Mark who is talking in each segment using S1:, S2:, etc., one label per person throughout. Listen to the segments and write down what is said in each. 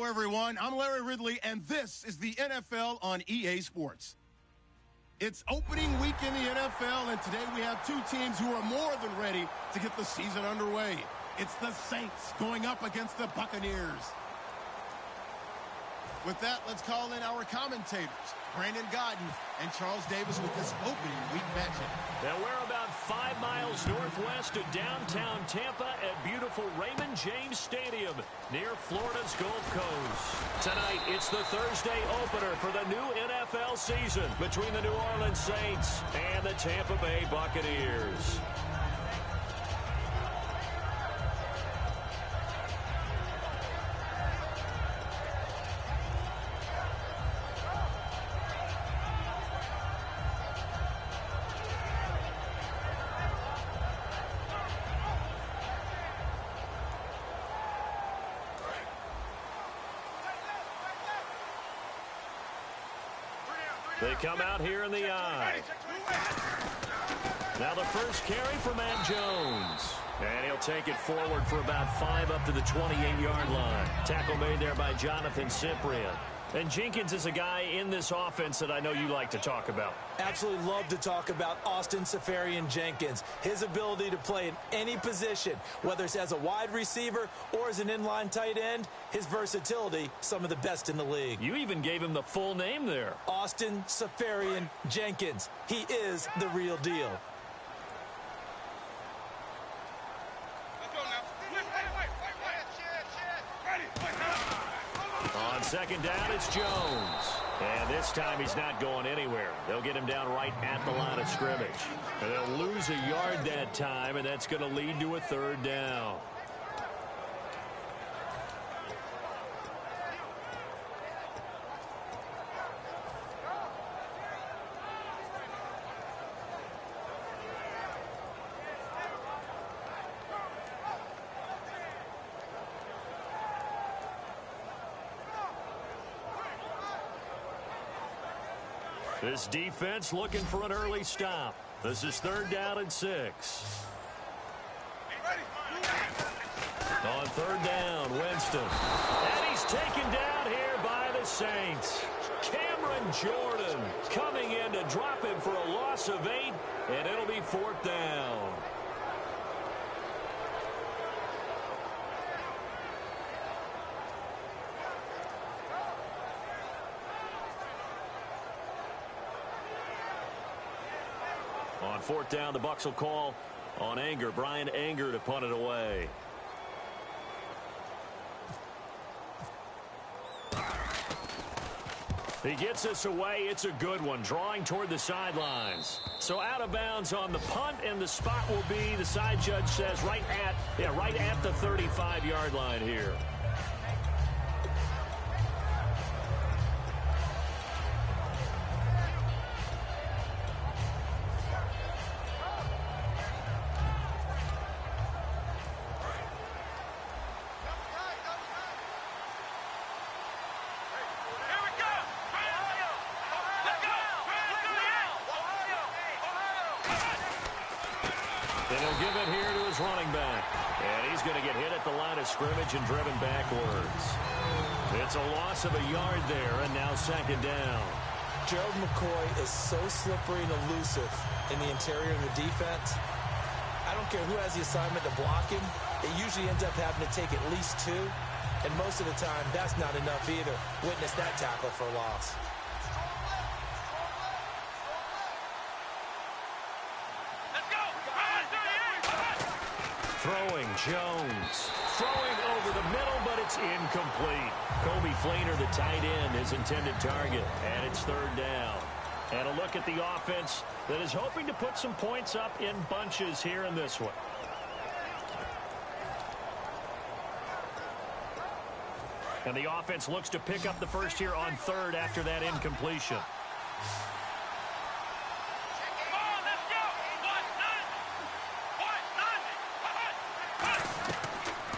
S1: everyone. I'm Larry Ridley, and this is the NFL on EA Sports. It's opening week in the NFL, and today we have two teams who are more than ready to get the season underway. It's the Saints going up against the Buccaneers. With that, let's call in our commentators, Brandon Godden and Charles Davis, with this opening week matchup.
S2: Now we're about 5 miles northwest of downtown Tampa at beautiful Raymond James Stadium near Florida's Gulf Coast. Tonight, it's the Thursday opener for the new NFL season between the New Orleans Saints and the Tampa Bay Buccaneers. They come out here in the eye. Now the first carry for Matt Jones. And he'll take it forward for about 5 up to the 28-yard line. Tackle made there by Jonathan Cyprien. And Jenkins is a guy in this offense that I know you like to talk about.
S3: Absolutely love to talk about Austin Seferian-Jenkins. His ability to play in any position, whether it's as a wide receiver or as an inline tight end, his versatility, some of the best in the league.
S2: You even gave him the full name there.
S3: Austin Seferian-Jenkins. He is the real deal.
S2: On second down, it's Jones. And this time he's not going anywhere. They'll get him down right at the line of scrimmage. And they'll lose a yard that time, and that's going to lead to a third down. This defense looking for an early stop. This is 3rd down and 6. On 3rd down, Winston. And he's taken down here by the Saints. Cameron Jordan coming in to drop him for a loss of 8, and it'll be 4th down. On 4th down, the Bucs will call on Anger. Brian Anger to punt it away. He gets this away. It's a good one, drawing toward the sidelines. So out of bounds on the punt, and the spot will be, the side judge says, right at the 35-yard line here. And he'll give it here to his running back. And he's going to get hit at the line of scrimmage and driven backwards. It's a loss of a yard there, and now 2nd down.
S3: Gerald McCoy is so slippery and elusive in the interior of the defense. I don't care who has the assignment to block him. It usually ends up having to take at least 2. And most of the time, that's not enough either. Witness that tackle for a loss.
S2: Throwing Jones. Throwing over the middle, but it's incomplete. Kobe Fleener, the tight end, his intended target. And it's 3rd down. And a look at the offense that is hoping to put some points up in bunches here in this one. And the offense looks to pick up the first here on 3rd after that incompletion.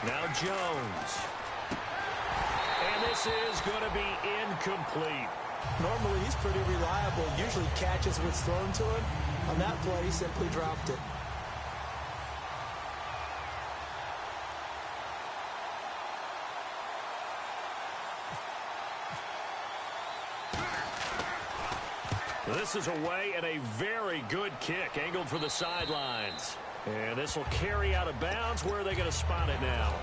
S2: Now Jones. And this is going to be incomplete.
S3: Normally, he's pretty reliable. Usually catches what's thrown to him. On that play, he simply dropped it.
S2: This is away and a very good kick angled for the sidelines. And this will carry out of bounds. Where are they going to spot it now?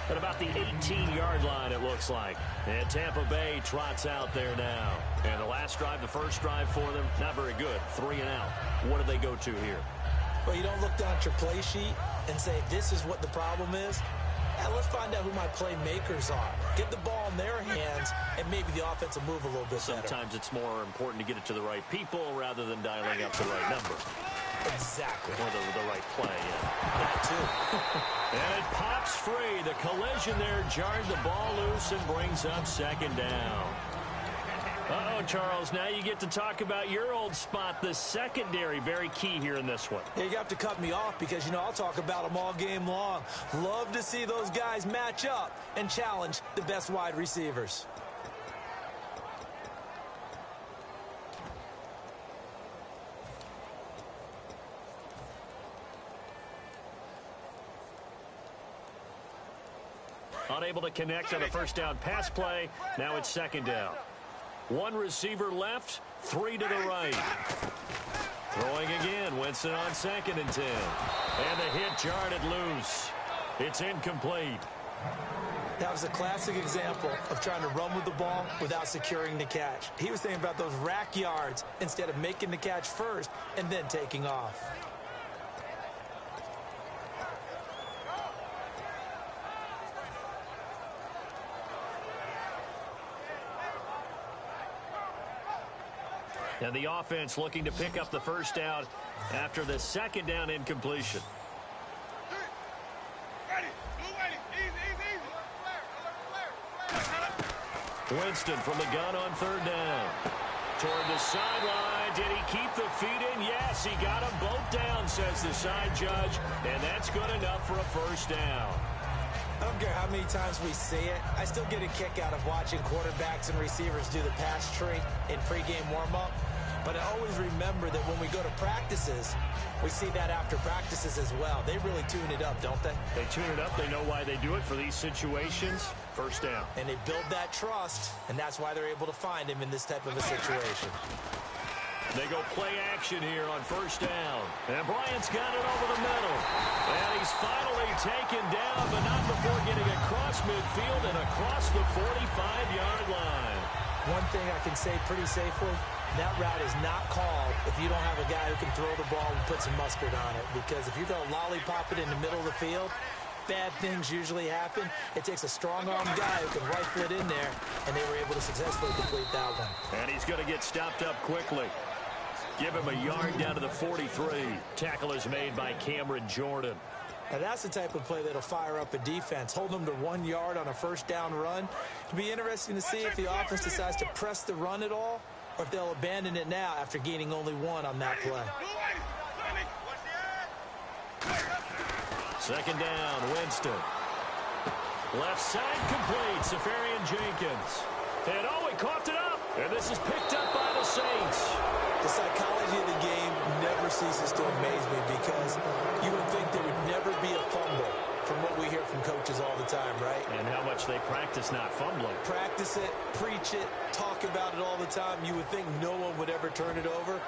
S2: At about the 18-yard line, it looks like. And Tampa Bay trots out there now. And the last drive, the first drive for them, not very good. 3 and out. What do they go to here?
S3: Well, you don't look down at your play sheet and say, this is what the problem is. Yeah, let's find out who my playmakers are. Get the ball in their hands, and maybe the offense will move a little bit better.
S2: Sometimes it's more important to get it to the right people rather than dialing up the right number.
S3: Exactly.
S2: Or the right play, yeah.
S3: That too.
S2: And it pops free. The collision there jarred the ball loose and brings up second down. Uh-oh, Charles, now you get to talk about your old spot, the secondary. Very key here in this one.
S3: Yeah, you have to cut me off because, I'll talk about them all game long. Love to see those guys match up and challenge the best wide receivers.
S2: Unable to connect on a first down pass play. Now it's second down. One receiver left, 3 to the right. Throwing again, Winston on 2nd and 10. And the hit jarred it loose. It's incomplete.
S3: That was a classic example of trying to run with the ball without securing the catch. He was thinking about those rack yards instead of making the catch first and then taking off.
S2: And the offense looking to pick up the first down after the second down incompletion. Winston from the gun on 3rd down. Toward the sideline. Did he keep the feet in? Yes, he got them both down, says the side judge. And that's good enough for a first down.
S3: I don't care how many times we see it. I still get a kick out of watching quarterbacks and receivers do the pass tree in pregame warm-up. But I always remember that when we go to practices, we see that after practices as well. They really tune it up, don't they?
S2: They tune it up. They know why they do it for these situations. First down.
S3: And they build that trust, and that's why they're able to find him in this type of a situation.
S2: They go play action here on first down. And Bryant's got it over the middle. And he's finally taken down, but not before getting across midfield and across the 45-yard line.
S3: One thing I can say pretty safely, that route is not called if you don't have a guy who can throw the ball and put some mustard on it. Because if you're going to lollipop it in the middle of the field, bad things usually happen. It takes a strong-armed guy who can rifle it in there, and they were able to successfully complete that one.
S2: And he's going to get stopped up quickly. Give him a yard down to the 43. Tackle is made by Cameron Jordan.
S3: Now that's the type of play that'll fire up a defense. Hold them to 1 yard on a first down run. It'll be interesting to see if the offense decides to press the run at all, or if they'll abandon it now after gaining only 1 on that play.
S2: Second down, Winston. Left side complete, Safarian Jenkins. And he coughed it up. And this is picked up by the Saints.
S3: The psychology of the game never ceases to amaze me because you would think there would never be a fumble from what we hear from coaches all the time, right?
S2: And how much they practice not fumbling.
S3: Practice it, preach it, talk about it all the time. You would think no one would ever turn it over.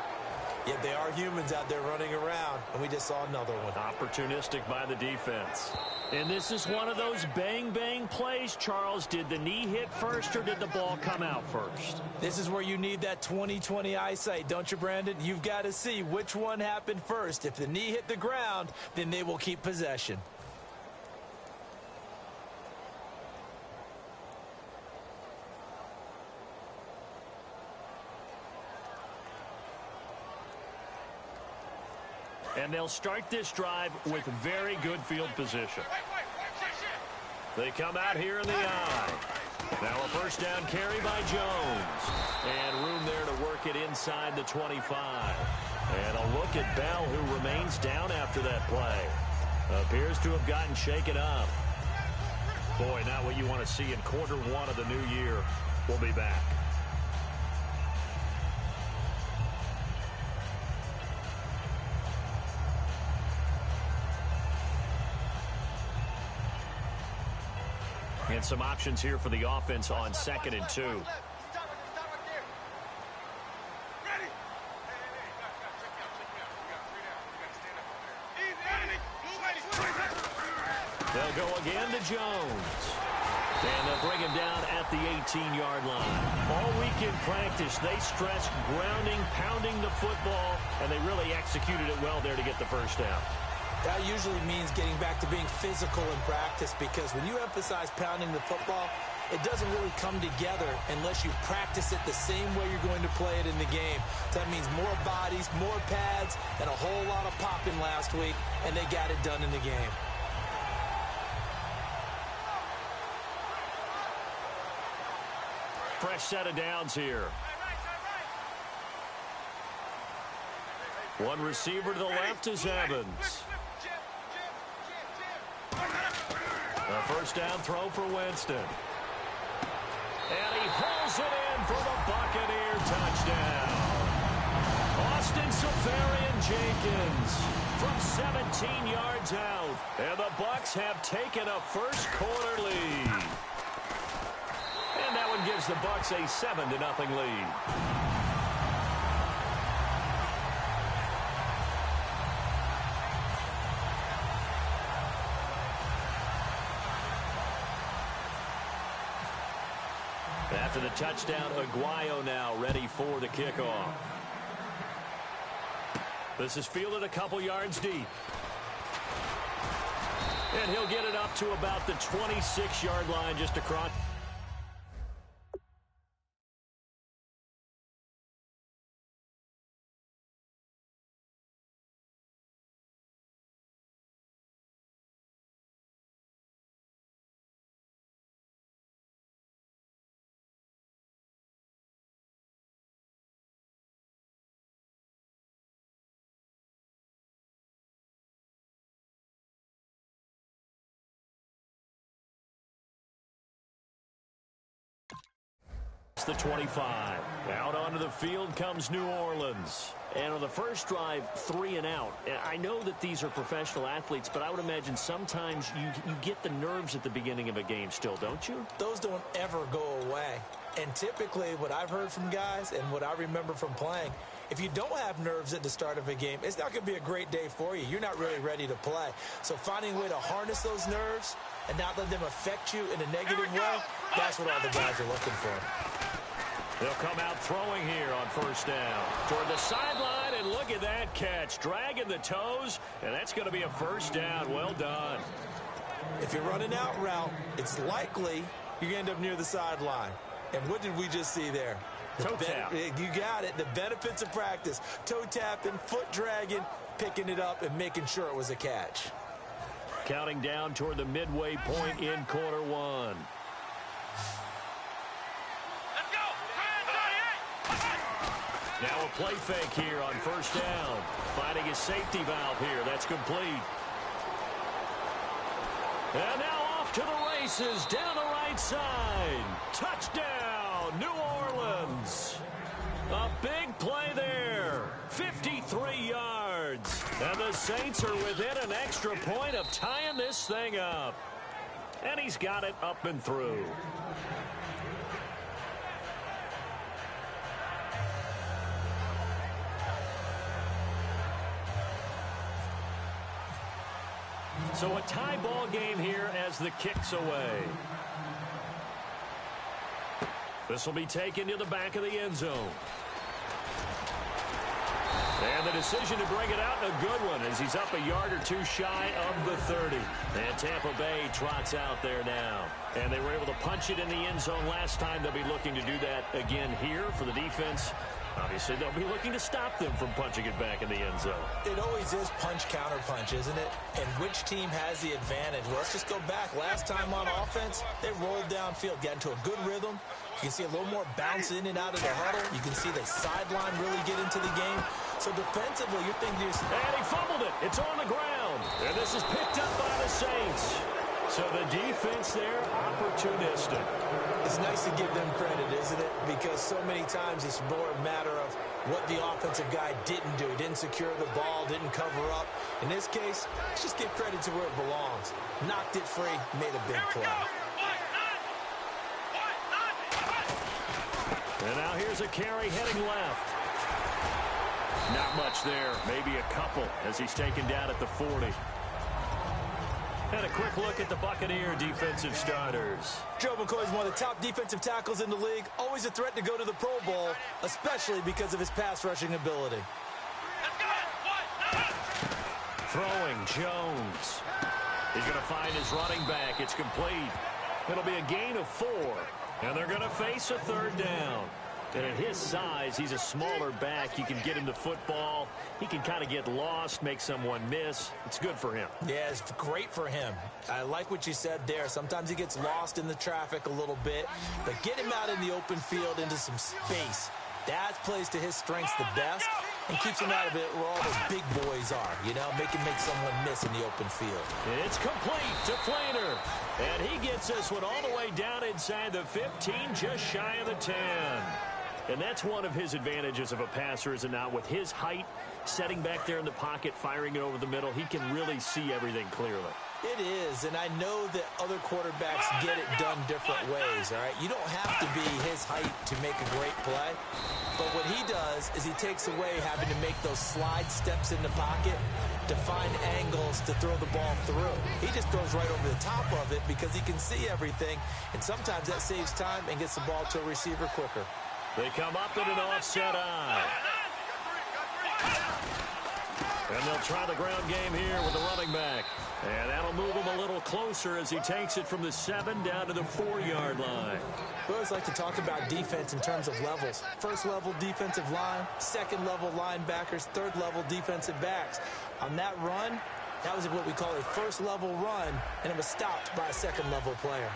S3: Yet they are humans out there running around, and we just saw another one.
S2: Opportunistic by the defense. And this is one of those bang-bang plays, Charles. Did the knee hit first, or did the ball come out first?
S3: This is where you need that 20/20 eyesight, don't you, Brandon? You've got to see which one happened first. If the knee hit the ground, then they will keep possession.
S2: And they'll start this drive with very good field position. They come out here in the eye. Now a first down carry by Jones. And room there to work it inside the 25. And a look at Bell, who remains down after that play. Appears to have gotten shaken up. Boy, not what you want to see in quarter 1 of the new year. We'll be back. And some options here for the offense on 2nd and 2. go again to Jones. And they'll bring him down at the 18-yard line. All week in practice, they stressed grounding, pounding the football, and they really executed it well there to get the first down.
S3: That usually means getting back to being physical in practice, because when you emphasize pounding the football, it doesn't really come together unless you practice it the same way you're going to play it in the game. That means more bodies, more pads, and a whole lot of popping last week, and they got it done in the game.
S2: Fresh set of downs here. One receiver to the left is Evans. A first down throw for Winston. And he hauls it in for the Buccaneer touchdown. Austin Seferian-Jenkins from 17 yards out. And the Bucs have taken a first quarter lead. And that one gives the Bucs a 7-0 lead. After the touchdown, Aguayo now ready for the kickoff. This is fielded a couple yards deep. And he'll get it up to about the 26-yard line just across. The 25. Out onto the field comes New Orleans. And on the first drive, 3 and out. I know that these are professional athletes, but I would imagine sometimes you get the nerves at the beginning of a game still, don't you?
S3: Those don't ever go away. And typically what I've heard from guys and what I remember from playing, if you don't have nerves at the start of a game, it's not going to be a great day for you. You're not really ready to play. So finding a way to harness those nerves and not let them affect you in a negative way, that's what all the guys are looking for.
S2: They'll come out throwing here on first down. Toward the sideline, and look at that catch. Dragging the toes, and that's going to be a first down. Well done.
S3: If you're running out route, it's likely you're going to end up near the sideline. And what did we just see there?
S2: Toe tap.
S3: You got it. The benefits of practice. Toe tapping, foot dragging, picking it up, and making sure it was a catch.
S2: Counting down toward the midway point in quarter one. Now a play fake here on first down. Finding his safety valve here. That's complete. And now off to the races down the right side. Touchdown, New Orleans. A big play there. 53 yards. And the Saints are within an extra point of tying this thing up. And he's got it up and through. So a tie ball game here as the kick's away. This will be taken to the back of the end zone. And the decision to bring it out, a good one, as he's up a yard or two shy of the 30. And Tampa Bay trots out there now. And they were able to punch it in the end zone last time. They'll be looking to do that again here for the defense. Obviously, they'll be looking to stop them from punching it back in the end zone.
S3: It always is punch-counter-punch, isn't it? And which team has the advantage? Well, let's just go back. Last time on offense, they rolled downfield, got into a good rhythm. You can see a little more bounce in and out of the huddle. You can see the sideline really get into the game. So defensively, you're thinking to yourself,
S2: and he fumbled it. It's on the ground. And this is picked up by the Saints. So the defense there, opportunistic.
S3: It's nice to give them credit, isn't it? Because so many times it's more a matter of what the offensive guy didn't do. He didn't secure the ball, didn't cover up. In this case, let's just give credit to where it belongs. Knocked it free, made a big play.
S2: And now here's a carry heading left. Not much there, maybe a couple as he's taken down at the 40. And a quick look at the Buccaneer defensive starters.
S3: Joe McCoy is one of the top defensive tackles in the league. Always a threat to go to the Pro Bowl, especially because of his pass rushing ability.
S2: Throwing, Jones. He's going to find his running back. It's complete. It'll be a gain of 4. And they're going to face a third down. And at his size, he's a smaller back. You can get him the football. He can kind of get lost, make someone miss. It's good for him.
S3: Yeah, it's great for him. I like what you said there. Sometimes he gets lost in the traffic a little bit. But get him out in the open field into some space. That plays to his strengths the best and keeps him out of it where all those big boys are, you know, make someone miss in the open field.
S2: It's complete to Flainer. And he gets this one all the way down inside the 15, just shy of the 10. And that's one of his advantages of a passer, is it not? With his height, setting back there in the pocket, firing it over the middle, he can really see everything clearly.
S3: It is, and I know that other quarterbacks get it done different ways, all right? You don't have to be his height to make a great play, but what he does is he takes away having to make those slide steps in the pocket to find angles to throw the ball through. He just throws right over the top of it because he can see everything, and sometimes that saves time and gets the ball to a receiver quicker.
S2: They come up in an offset eye. And they'll try the ground game here with the running back. And that'll move him a little closer as he takes it from the 7 down to the 4-yard line.
S3: We always like to talk about defense in terms of levels. First level defensive line, second level linebackers, third level defensive backs. On that run, that was what we call a first level run, and it was stopped by a second level player.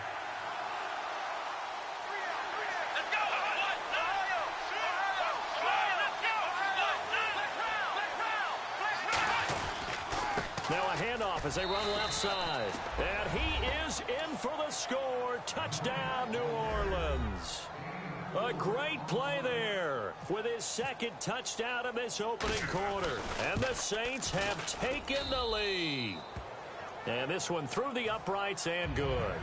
S2: Now a handoff as they run left side. And he is in for the score. Touchdown, New Orleans. A great play there with his second touchdown in this opening quarter. And the Saints have taken the lead. And this one through the uprights and good.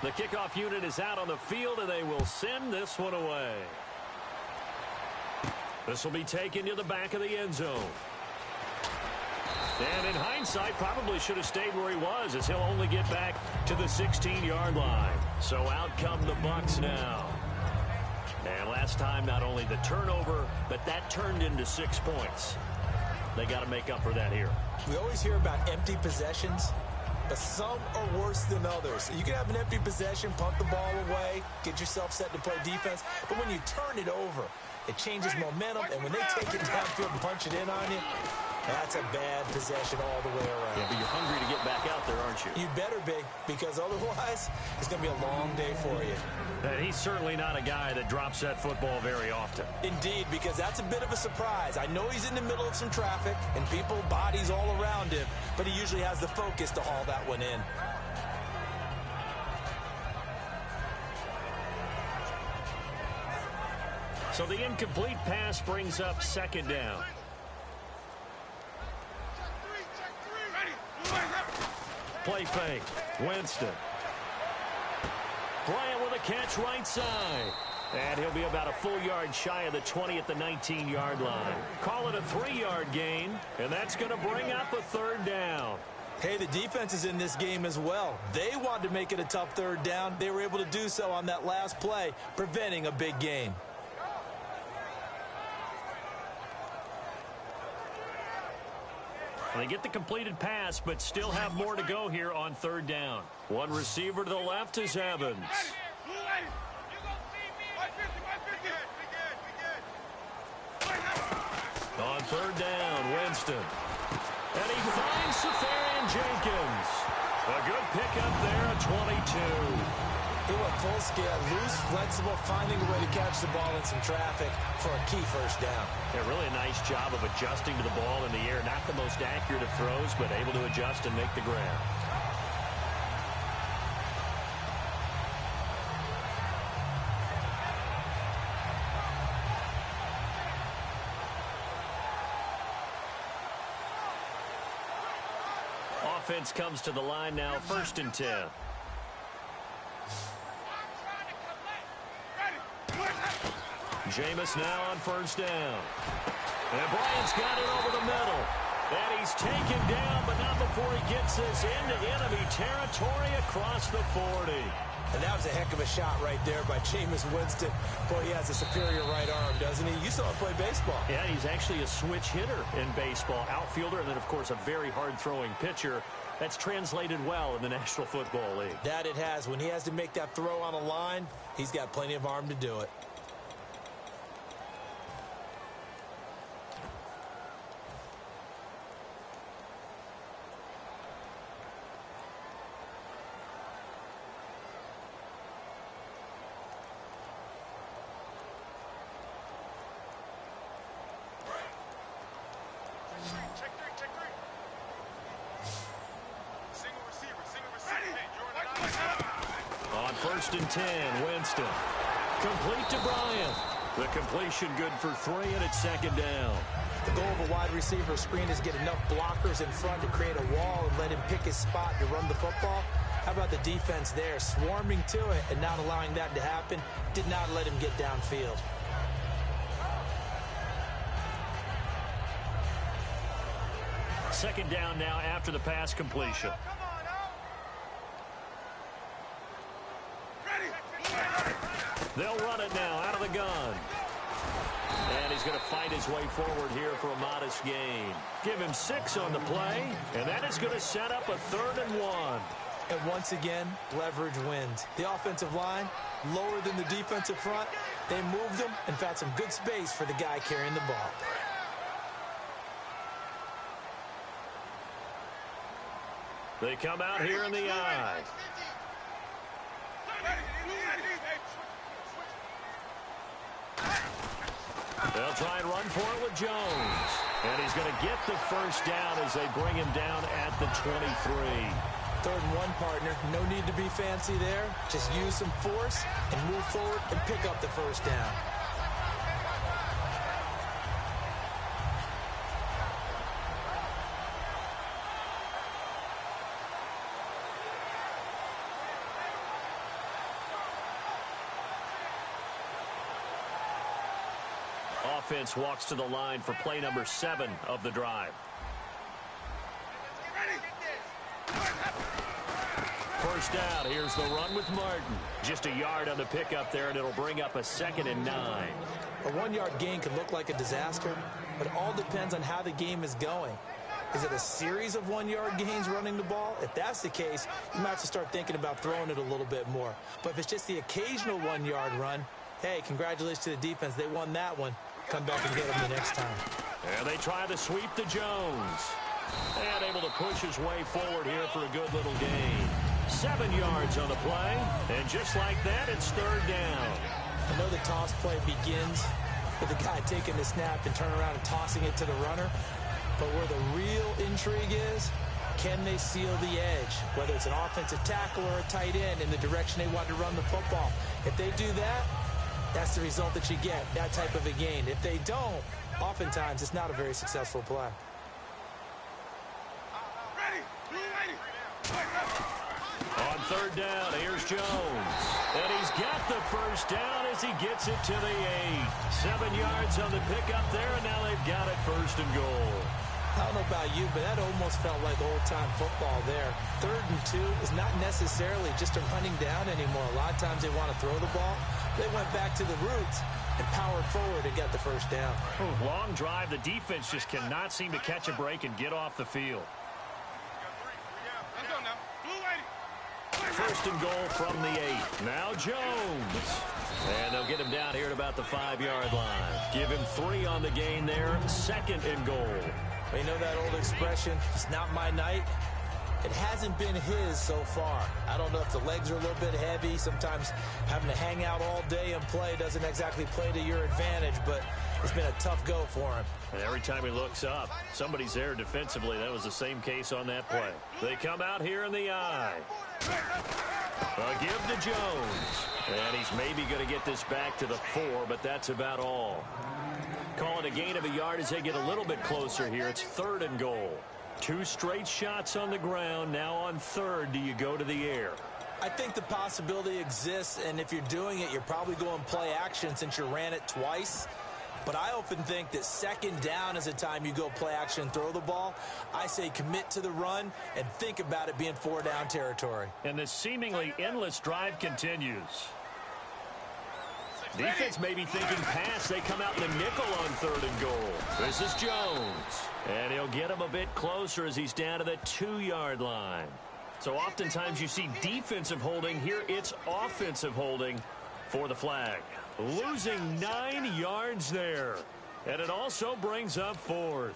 S2: The kickoff unit is out on the field, and they will send this one away. This will be taken to the back of the end zone. And in hindsight, probably should have stayed where he was, as he'll only get back to the 16-yard line. So out come the Bucs now. And last time, not only the turnover, but that turned into 6 points. They got to make up for that here.
S3: We always hear about empty possessions, but some are worse than others. You can have an empty possession, punt the ball away, get yourself set to play defense, but when you turn it over, it changes momentum, and when they take it downfield and punch it in on you, that's a bad possession all the way around.
S2: Yeah, but you're hungry to get back out there, aren't you?
S3: You better be, because otherwise, it's going to be a long day for you.
S2: And he's certainly not a guy that drops that football very often.
S3: Indeed, because that's a bit of a surprise. I know he's in the middle of some traffic, and people, bodies all around him, but he usually has the focus to haul that one in.
S2: So the incomplete pass brings up second down. Play fake. Winston. Bryant with a catch right side. And he'll be about a full yard shy of the 20 at the 19-yard line. Call it a 3-yard gain, and that's going to bring up a third down.
S3: Hey, the defense is in this game as well. They wanted to make it a tough third down. They were able to do so on that last play, preventing a big gain.
S2: They get the completed pass, but still have more to go here on third down. One receiver to the left is Evans. On third down, Winston. And he finds Safarian Jenkins. A good pickup there at 22.
S3: He went full scale, loose, flexible, finding a way to catch the ball in some traffic for a key first down.
S2: Yeah, really a nice job of adjusting to the ball in the air. Not the most accurate of throws, but able to adjust and make the grab. Offense comes to the line now, 1st and 10. Jameis now on first down. And Bryant's got it over the middle. And he's taken down, but not before he gets this into enemy territory across the 40.
S3: And that was a heck of a shot right there by Jameis Winston. Boy, he has a superior right arm, doesn't he? You saw him play baseball.
S2: Yeah, he's actually a switch hitter in baseball. Outfielder, and then, of course, a very hard-throwing pitcher. That's translated well in the National Football League.
S3: That it has. When he has to make that throw on a line, he's got plenty of arm to do it.
S2: On 1st and 10, Winston. Complete to Bryant. The completion good for 3, and it's 2nd down.
S3: The goal of a wide receiver screen is get enough blockers in front to create a wall and let him pick his spot to run the football. How about the defense there, swarming to it and not allowing that to happen? Did not let him get downfield.
S2: Second down now after the pass completion. They'll run it now out of the gun. And he's going to fight his way forward here for a modest gain. Give him 6 on the play, and that is going to set up a 3rd and 1.
S3: And once again, leverage wins. The offensive line, lower than the defensive front. They moved them and found some good space for the guy carrying the ball.
S2: They come out here in the I. They'll try and run for it with Jones. And he's going to get the first down as they bring him down at the 23.
S3: 3rd and 1, partner. No need to be fancy there. Just use some force and move forward and pick up the first down.
S2: Offense walks to the line for play number 7 of the drive. First down, here's the run with Martin. Just a yard on the pickup there, and it'll bring up a 2nd and 9.
S3: A 1-yard gain can look like a disaster, but it all depends on how the game is going. Is it a series of 1-yard gains running the ball? If that's the case, you might have to start thinking about throwing it a little bit more. But if it's just the occasional 1-yard run, hey, congratulations to the defense. They won that one. Come back and get them the next time.
S2: And they try to sweep to Jones. And able to push his way forward here for a good little gain. 7 yards on the play. And just like that, it's 3rd down.
S3: I know the toss play begins with the guy taking the snap and turning around and tossing it to the runner. But where the real intrigue is, can they seal the edge? Whether it's an offensive tackle or a tight end in the direction they want to run the football. If they do that, that's the result that you get, that type of a gain. If they don't, oftentimes it's not a very successful play.
S2: On 3rd down, here's Jones. And he's got the first down as he gets it to the 8. 7 yards on the pickup there, and now they've got it 1st and goal.
S3: I don't know about you, but that almost felt like old-time football there. 3rd and 2 is not necessarily just a running down anymore. A lot of times they want to throw the ball. They went back to the roots and powered forward and got the first down.
S2: Long drive. The defense just cannot seem to catch a break and get off the field. 1st and goal from the 8. Now Jones. And they'll get him down here at about the 5-yard line. Give him 3 on the gain there. 2nd and goal.
S3: Well, you know that old expression, it's not my night. It hasn't been his so far. I don't know if the legs are a little bit heavy. Sometimes having to hang out all day and play doesn't exactly play to your advantage, but it's been a tough go for him.
S2: And every time he looks up, somebody's there defensively. That was the same case on that play. They come out here in the I. A give to Jones. And he's maybe going to get this back to the 4, but that's about all. Call it a gain of a yard as they get a little bit closer here. It's 3rd and goal. 2 straight shots on the ground. Now on 3rd, do you go to the air?
S3: I think the possibility exists, and if you're doing it, you're probably going play action since you ran it twice. But I often think that second down is a time you go play action and throw the ball. I say commit to the run and think about it being 4-down territory.
S2: And this seemingly endless drive continues. Defense may be thinking pass. They come out in the nickel on 3rd and goal. This is Jones. And he'll get him a bit closer as he's down to the 2-yard line. So oftentimes you see defensive holding. Here it's offensive holding for the flag. Losing 9 yards there. And it also brings up 4th.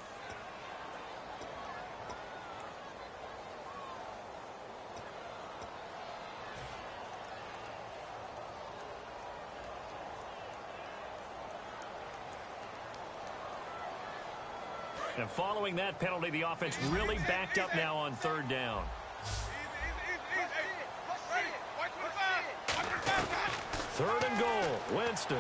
S2: And following that penalty, the offense really backed up now on 3rd down. 3rd and goal, Winston.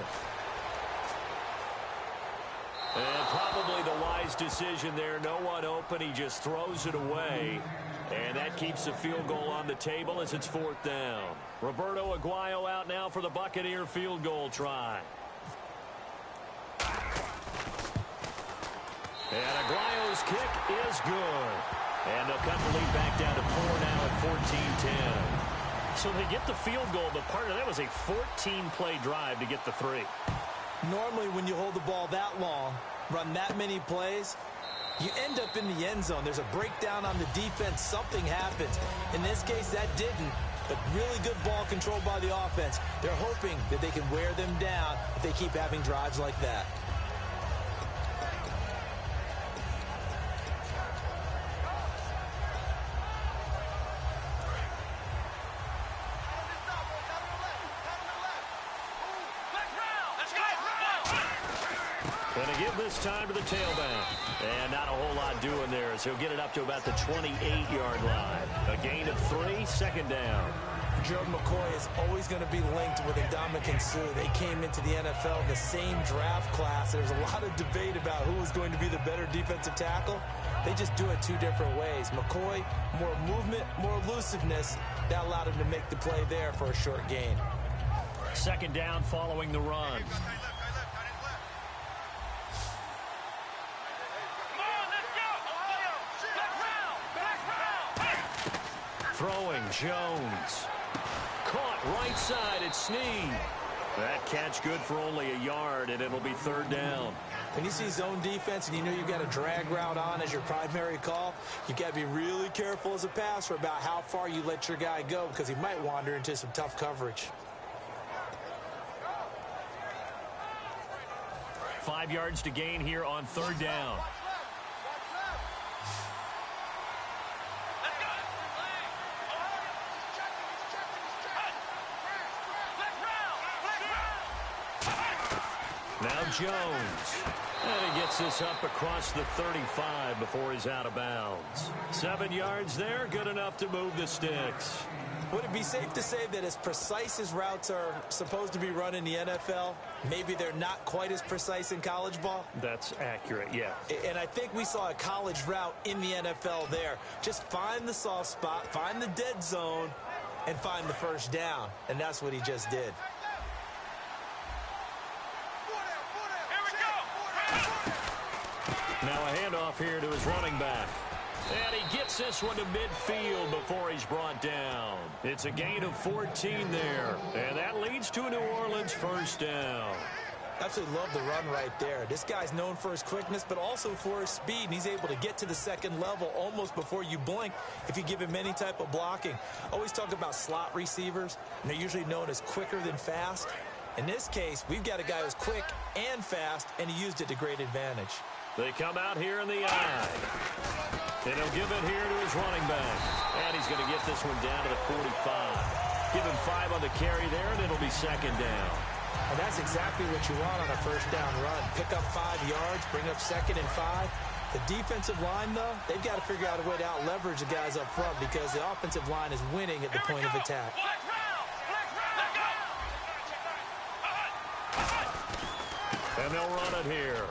S2: And probably the wise decision there. No one open. He just throws it away. And that keeps the field goal on the table as it's 4th down. Roberto Aguayo out now for the Buccaneer field goal try. And Aguayo's kick is good. And they'll cut the lead back down to 4 now at 14-10. So they get the field goal, but part of that was a 14-play drive to get the 3.
S3: Normally when you hold the ball that long, run that many plays, you end up in the end zone. There's a breakdown on the defense. Something happens. In this case, that didn't. But really good ball control by the offense. They're hoping that they can wear them down if they keep having drives like that.
S2: Going to give this time to the tailback. And not a whole lot doing there as he'll get it up to about the 28-yard line. A gain of 3, 2nd down.
S3: Gerald McCoy is always going to be linked with Ndamukong Suh. They came into the NFL in the same draft class. There's a lot of debate about who was going to be the better defensive tackle. They just do it 2 different ways. McCoy, more movement, more elusiveness. That allowed him to make the play there for a short gain.
S2: 2nd down following the run. Throwing, Jones. Caught right side, it's Snead. That catch good for only a yard, and it'll be 3rd down.
S3: When you see zone defense and you know you've got a drag route on as your primary call, you've got to be really careful as a passer about how far you let your guy go because he might wander into some tough coverage.
S2: 5 yards to gain here on 3rd down. Now Jones. And he gets this up across the 35 before he's out of bounds. 7 yards there, good enough to move the sticks.
S3: Would it be safe to say that as precise as routes are supposed to be run in the NFL, maybe they're not quite as precise in college ball?
S2: That's accurate, yeah.
S3: And I think we saw a college route in the NFL there. Just find the soft spot, find the dead zone, and find the 1st down. And that's what he just did.
S2: Now a handoff here to his running back. And he gets this one to midfield before he's brought down. It's a gain of 14 there. And that leads to a New Orleans 1st down.
S3: Absolutely love the run right there. This guy's known for his quickness, but also for his speed. And he's able to get to the 2nd level almost before you blink if you give him any type of blocking. Always talk about slot receivers, and they're usually known as quicker than fast. In this case, we've got a guy who's quick and fast, and he used it to great advantage.
S2: They come out here in the eye. And he'll give it here to his running back. And he's going to get this one down to the 45. Give him 5 on the carry there, and it'll be 2nd down.
S3: And that's exactly what you want on a 1st down run. Pick up 5 yards, bring up 2nd and 5. The defensive line, though, they've got to figure out a way to out-leverage the guys up front because the offensive line is winning at the point of attack.
S2: And they'll run it here.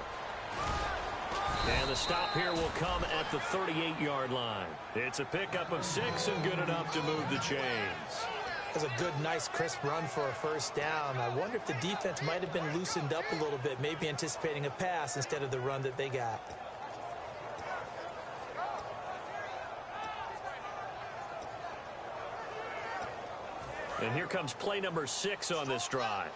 S2: And the stop here will come at the 38-yard line. It's a pickup of 6 and good enough to move the chains.
S3: That's a good, nice, crisp run for a first down. I wonder if the defense might have been loosened up a little bit, maybe anticipating a pass instead of the run that they got.
S2: And here comes play number 6 on this drive.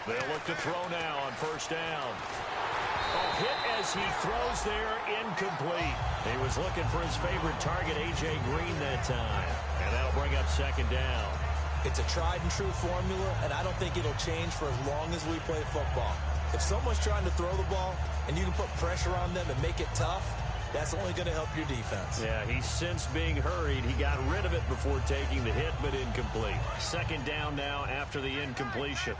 S2: They'll look to throw now on first down. A hit as he throws there, incomplete. He was looking for his favorite target, A.J. Green, that time. And that'll bring up second down.
S3: It's a tried-and-true formula, and I don't think it'll change for as long as we play football. If someone's trying to throw the ball and you can put pressure on them and make it tough, that's only going to help your defense.
S2: Yeah, he's since being hurried. He got rid of it before taking the hit, but incomplete. Second down now after the incompletion.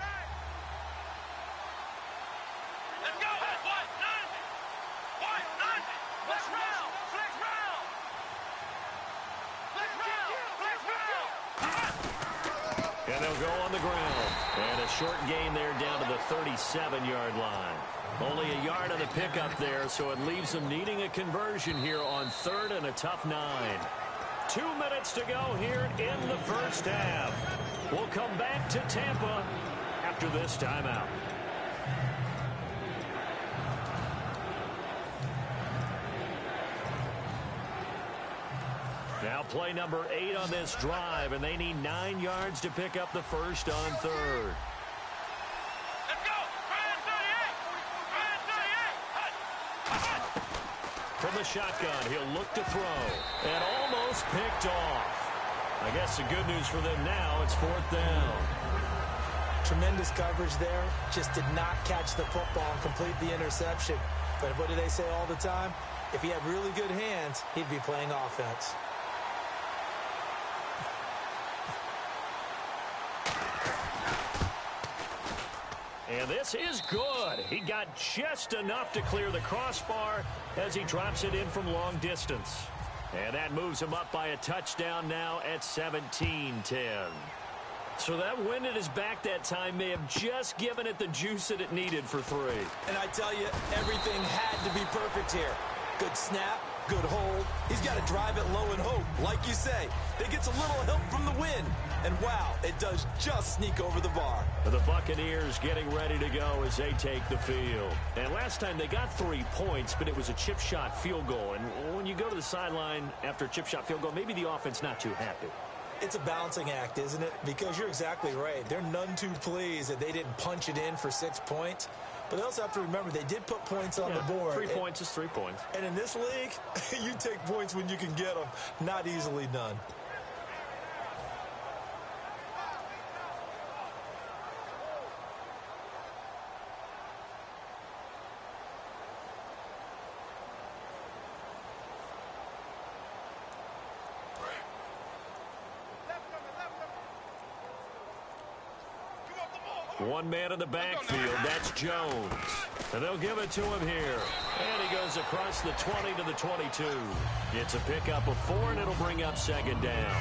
S2: And they'll go on the ground. And a short gain there down to the 37-yard line. Only a yard on the pickup there, so it leaves them needing a conversion here on 3rd and a tough 9. 2 minutes to go here in the first half. We'll come back to Tampa after this timeout. Now play number 8 on this drive, and they need 9 yards to pick up the first on 3rd.
S4: Let's go!
S2: From the shotgun, he'll look to throw, and almost picked off. I guess the good news for them now, it's 4th down.
S3: Tremendous coverage there. Just did not catch the football and complete the interception. But what do they say all the time? If he had really good hands, he'd be playing offense.
S2: And this is good. He got just enough to clear the crossbar as he drops it in from long distance. And that moves him up by a touchdown now at 17-10. So that wind at his back that time may have just given it the juice that it needed for 3.
S3: And I tell you, everything had to be perfect here. Good snap, good hold. He's got to drive it low and hope. Like you say, it gets a little help from the wind. And wow, it does just sneak over the bar.
S2: The Buccaneers getting ready to go as they take the field. And last time they got 3 points, but it was a chip shot field goal. And when you go to the sideline after a chip shot field goal, maybe the offense not too happy.
S3: It's a balancing act, isn't it? Because you're exactly right. They're none too pleased that they didn't punch it in for 6 points. But they also have to remember they did put points on the board.
S2: 3 points is 3 points.
S3: And in this league, you take points when you can get them. Not easily done.
S2: One man in the backfield, that's Jones. And they'll give it to him here. And he goes across the 20 to the 22. It's a pickup of 4, and it'll bring up second down.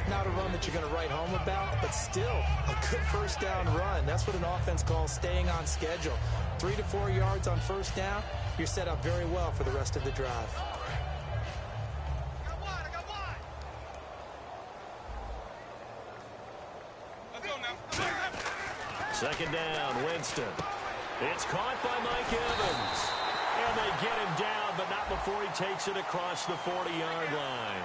S3: Not a run that you're going to write home about, but still a good first down run. That's what an offense calls staying on schedule. 3 to 4 yards on first down, you're set up very well for the rest of the drive.
S2: Second down, Winston. It's caught by Mike Evans. And they get him down, but not before he takes it across the 40-yard line.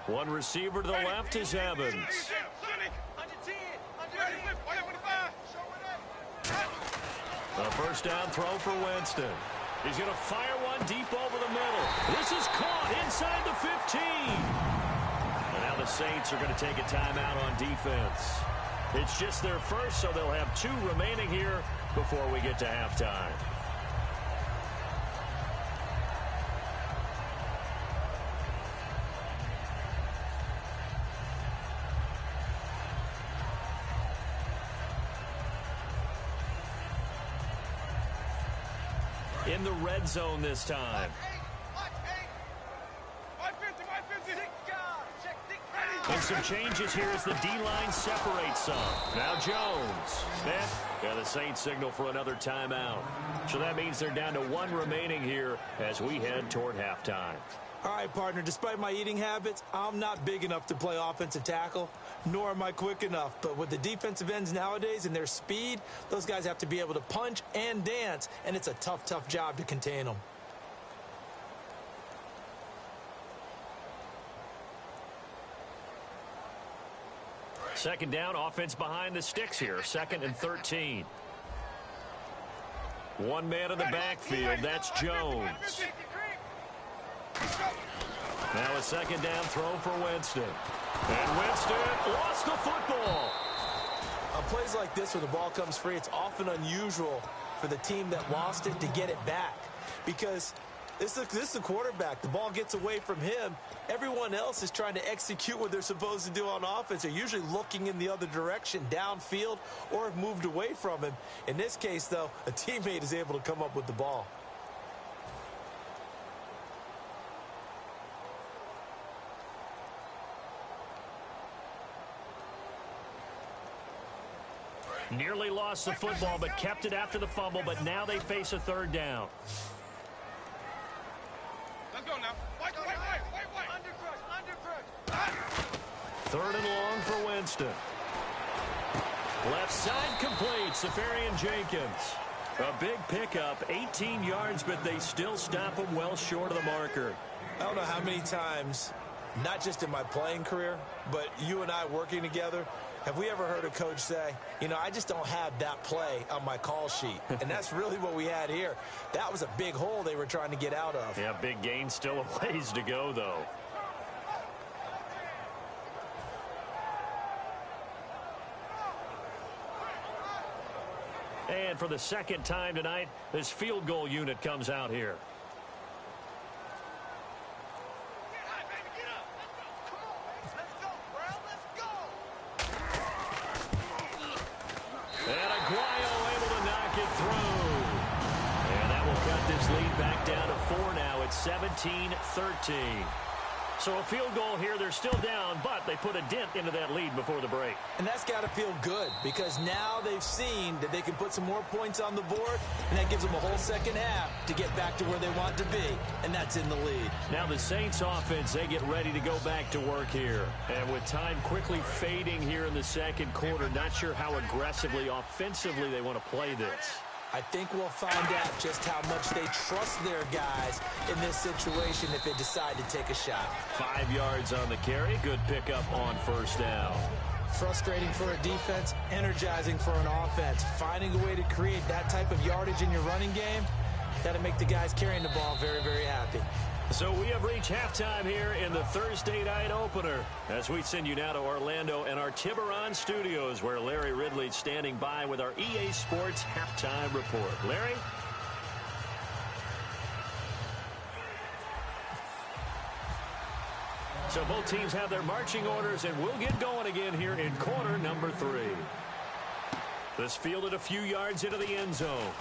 S2: One receiver to the left is Evans. A first down throw for Winston. He's going to fire one deep over the middle. This is caught inside the 15. And now the Saints are going to take a timeout on defense. It's just their first, so they'll have 2 remaining here before we get to halftime. in the red zone this time. And some changes here as the D-line separates some. Now Jones. Smith. Yeah, the Saints signal for another timeout. So that means they're down to 1 remaining here as we head toward halftime.
S3: All right, partner, despite my eating habits, I'm not big enough to play offensive tackle, nor am I quick enough. But with the defensive ends nowadays and their speed, those guys have to be able to punch and dance, and it's a tough, tough job to contain them.
S2: Second down, offense behind the sticks here. 2nd and 13. One man in the backfield. That's Jones. Now a 2nd down throw for Winston. And Winston lost the football.
S3: On plays like this where the ball comes free, it's often unusual for the team that lost it to get it back. Because this is the quarterback. The ball gets away from him. Everyone else is trying to execute what they're supposed to do on offense. They're usually looking in the other direction, downfield, or have moved away from him. In this case, though, a teammate is able to come up with the ball.
S2: Nearly lost the football, but kept it after the fumble, but now they face a 3rd down.
S4: Let's go now. Wait. Under
S2: 3rd and long for Winston. Left side complete. Safarian Jenkins. A big pickup, 18 yards, but they still stop him well short of the marker.
S3: I don't know how many times, not just in my playing career, but you and I working together, have we ever heard a coach say, you know, I just don't have that play on my call sheet? And that's really what we had here. That was a big hole they were trying to get out of.
S2: Yeah, big gain, still a ways to go, though. And for the 2nd time tonight, this field goal unit comes out here. And Aguayo able to knock it through. And that will cut this lead back down to 4 now. It's 17-13. So a field goal here. They're still down, but they put a dent into that lead before the break.
S3: And that's got to feel good because now they've seen that they can put some more points on the board, and that gives them a whole 2nd half to get back to where they want to be, and that's in the lead.
S2: Now the Saints offense, they get ready to go back to work here. And with time quickly fading here in the 2nd quarter, not sure how aggressively, offensively they want to play this.
S3: I think we'll find out just how much they trust their guys in this situation if they decide to take a shot.
S2: 5 yards on the carry. Good pickup on 1st down.
S3: Frustrating for a defense, energizing for an offense. Finding a way to create that type of yardage in your running game, that'll make the guys carrying the ball very, very happy.
S2: So we have reached halftime here in the Thursday night opener as we send you now to Orlando and our Tiburon studios where Larry Ridley's standing by with our EA Sports halftime report. Larry? So both teams have their marching orders and we'll get going again here in quarter number 3. This fielded a few yards into the end zone.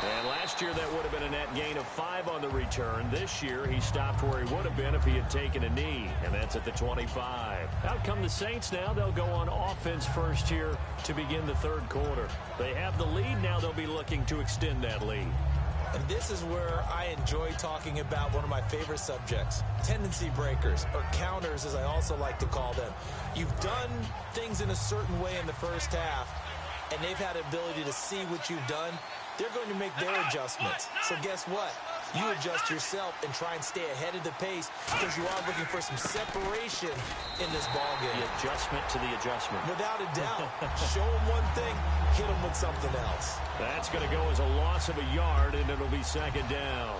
S2: And last year, that would have been a net gain of 5 on the return. This year, he stopped where he would have been if he had taken a knee, and that's at the 25. Out come the Saints now. They'll go on offense first here to begin the 3rd quarter. They have the lead. Now they'll be looking to extend that lead.
S3: And this is where I enjoy talking about one of my favorite subjects, tendency breakers, or counters, as I also like to call them. You've done things in a certain way in the first half, and they've had the ability to see what you've done. They're going to make their adjustments. So guess what? You adjust yourself and try and stay ahead of the pace because you are looking for some separation in this ball game.
S2: The adjustment to the adjustment.
S3: Without a doubt. Show them one thing, hit them with something else.
S2: That's going to go as a loss of a yard, and it'll be 2nd down.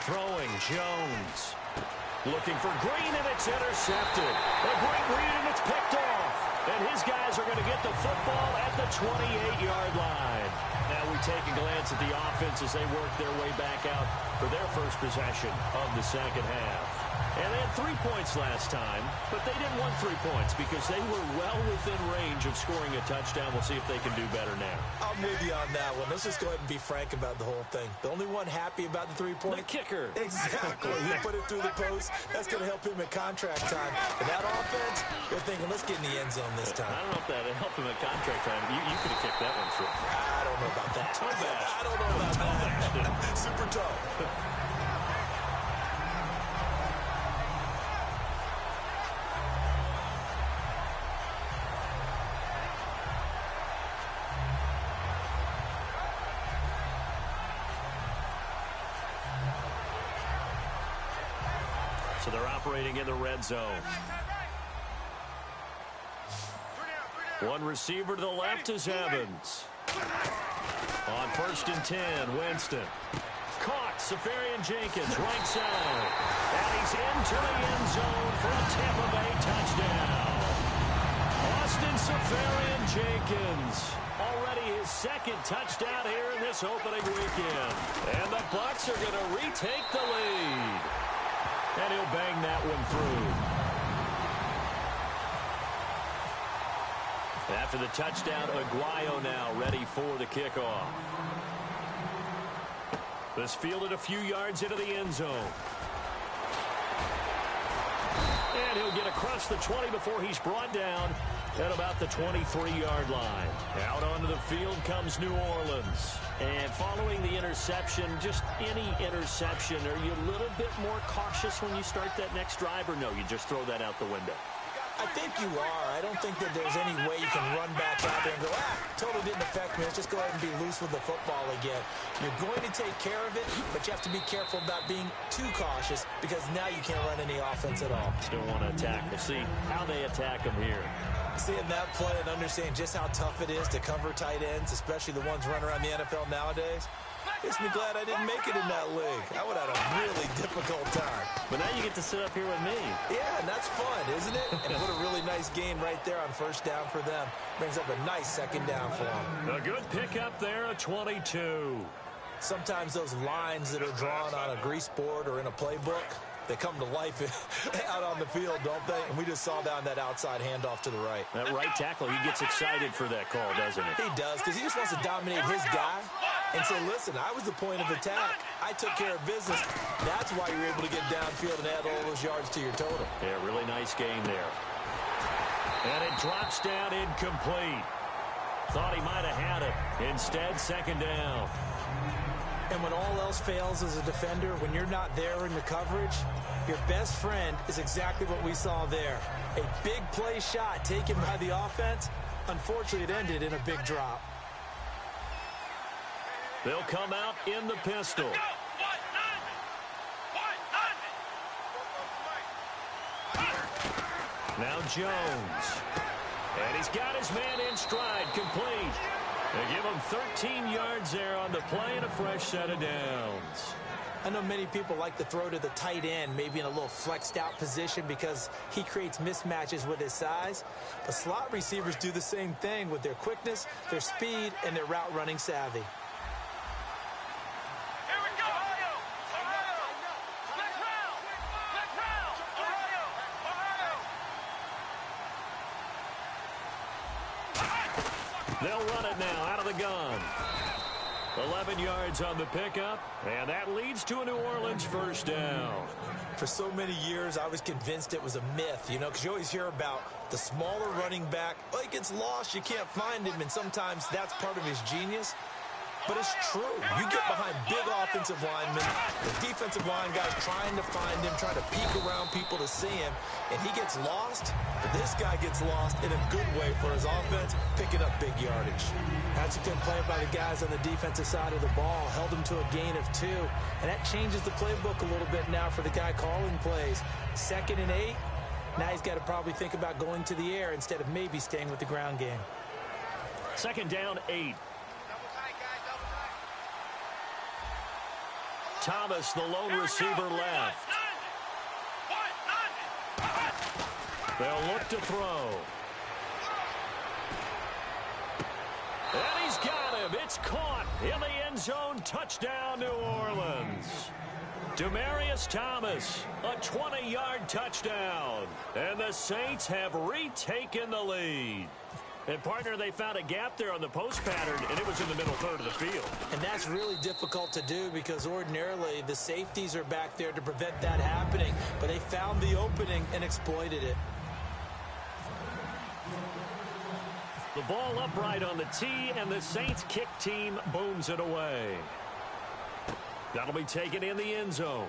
S2: Throwing Jones. Looking for Green, and it's intercepted. A great read, and it's picked off. And his guys are going to get the football at the 28-yard line. Now we take a glance at the offense as they work their way back out for their first possession of the second half. And they had 3 points last time, but they didn't want 3 points because they were well within range of scoring a touchdown. We'll see if they can do better now.
S3: I'm with you on that one. Let's just go ahead and be frank about the whole thing. The only one happy about the 3-point?
S2: The kicker.
S3: Exactly. He put it through the post. That's going to help him at contract time. And that offense, they're thinking, let's get in the end zone this time.
S2: I don't know if that helped him at contract time. You could have kicked that one through.
S3: I don't know about that.
S2: I
S3: don't know about that. Super tough.
S2: So they're operating in the red zone. One receiver to the left is Evans. On 1st and 10, Winston. Caught, Safarian Jenkins, right side. And he's into the end zone for a Tampa Bay touchdown. Austin Safarian Jenkins. Already his second touchdown here in this opening weekend. And the Bucs are going to retake the lead. And he'll bang that one through. After the touchdown, Aguayo now ready for the kickoff. This fielded a few yards into the end zone. And he'll get across the 20 before he's brought down at about the 23-yard line. Out onto the field comes New Orleans. And following the interception, just any interception, are you a little bit more cautious when you start that next drive, or no, you just throw that out the window?
S3: I think you are. I don't think that there's any way you can run back out there and go, totally didn't affect me. Let's just go ahead and be loose with the football again. You're going to take care of it, but you have to be careful about being too cautious because now you can't run any offense at all.
S2: Still want to attack. We'll see how they attack them here.
S3: Seeing that play and understanding just how tough it is to cover tight ends, especially the ones running around the NFL nowadays, makes me glad I didn't make it in that league. I would have had a really difficult time.
S2: But now you get to sit up here with me.
S3: Yeah, and that's fun, isn't it? And put a really nice gain right there on 1st down for them. Brings up a nice 2nd down for them.
S2: A good pickup there, a 22.
S3: Sometimes those lines that are drawn on a grease board or in a playbook, they come to life out on the field, don't they? And we just saw down that outside handoff to the right.
S2: That right tackle, he gets excited for that call, doesn't he?
S3: He does, because he just wants to dominate his guy and say, listen, I was the point of attack. I took care of business. That's why you're able to get downfield and add all those yards to your total.
S2: Yeah, really nice gain there. And it drops down incomplete. Thought he might have had it. Instead, 2nd down.
S3: And when all else fails as a defender, when you're not there in the coverage, your best friend is exactly what we saw there. A big play shot taken by the offense. Unfortunately, it ended in a big drop.
S2: They'll come out in the pistol. Now Jones. And he's got his man in stride, complete. They give him 13 yards there on the play and a fresh set of downs.
S3: I know many people like to throw to the tight end, maybe in a little flexed out position because he creates mismatches with his size. But slot receivers do the same thing with their quickness, their speed, and their route running savvy.
S2: They'll run it now out of the gun. 11 yards on the pickup, and that leads to a New Orleans 1st down.
S3: For so many years, I was convinced it was a myth, because you always hear about the smaller running back. Well, he gets lost, you can't find him, and sometimes that's part of his genius. But it's true. You get behind big offensive linemen, the defensive line guys trying to find him, trying to peek around people to see him, and he gets lost. But this guy gets lost in a good way for his offense, picking up big yardage. That's a good play by the guys on the defensive side of the ball. Held him to a gain of 2, and that changes the playbook a little bit now for the guy calling plays. 2nd and 8. Now he's got to probably think about going to the air instead of maybe staying with the ground game.
S2: 2nd down, 8. Thomas, the lone receiver, left. They'll look to throw. It's caught in the end zone. Touchdown, New Orleans. Demaryius Thomas, a 20-yard touchdown. And the Saints have retaken the lead. And, partner, they found a gap there on the post pattern, and it was in the middle third of the field.
S3: And that's really difficult to do because ordinarily the safeties are back there to prevent that happening. But they found the opening and exploited it.
S2: The ball upright on the tee, and the Saints kick team booms it away. That'll be taken in the end zone.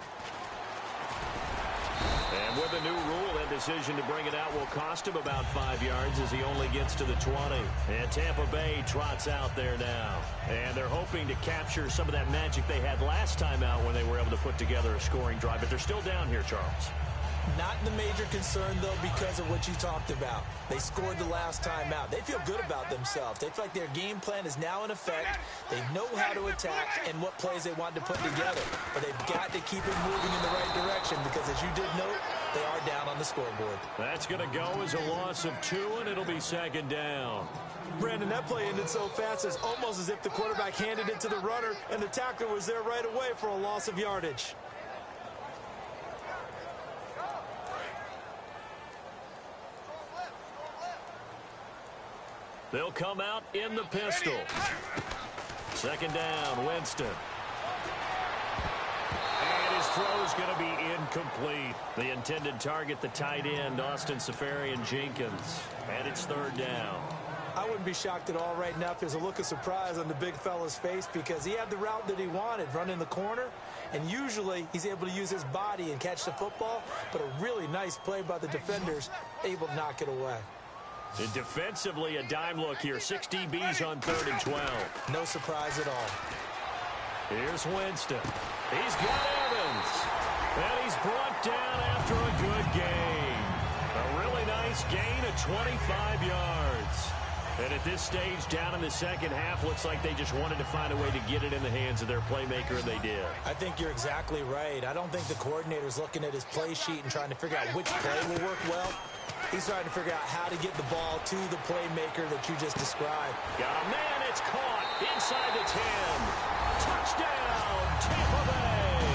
S2: And with a new rule, that decision to bring it out will cost him about 5 yards as he only gets to the 20. And Tampa Bay trots out there now. And they're hoping to capture some of that magic they had last time out when they were able to put together a scoring drive. But they're still down here, Charles.
S3: Not the major concern, though, because of what you talked about. They scored the last time out. They feel good about themselves. They feel like their game plan is now in effect. They know how to attack and what plays they want to put together. But they've got to keep it moving in the right direction because, as you did note, they are down on the scoreboard.
S2: That's going to go as a loss of 2, and it'll be second down.
S3: Brandon, that play ended so fast, it's almost as if the quarterback handed it to the runner, and the tackler was there right away for a loss of yardage.
S2: They'll come out in the pistol. Second down, Winston. And his throw's going to be incomplete. The intended target, the tight end, Austin Seferian-Jenkins. And it's third down.
S3: I wouldn't be shocked at all right now if there's a look of surprise on the big fella's face because he had the route that he wanted, running the corner. And usually he's able to use his body and catch the football. But a really nice play by the defenders, able to knock it away.
S2: And defensively, a dime look here. 6 DBs on 3rd and 12.
S3: No surprise at all.
S2: Here's Winston. He's got Evans. And he's brought down after a good gain. A really nice gain of 25 yards. And at this stage, down in the second half, looks like they just wanted to find a way to get it in the hands of their playmaker, and they did.
S3: I think you're exactly right. I don't think the coordinator's looking at his play sheet and trying to figure out which play will work well. He's trying to figure out how to get the ball to the playmaker that you just described.
S2: Got a man, it's caught inside the 10. Touchdown, Tampa Bay.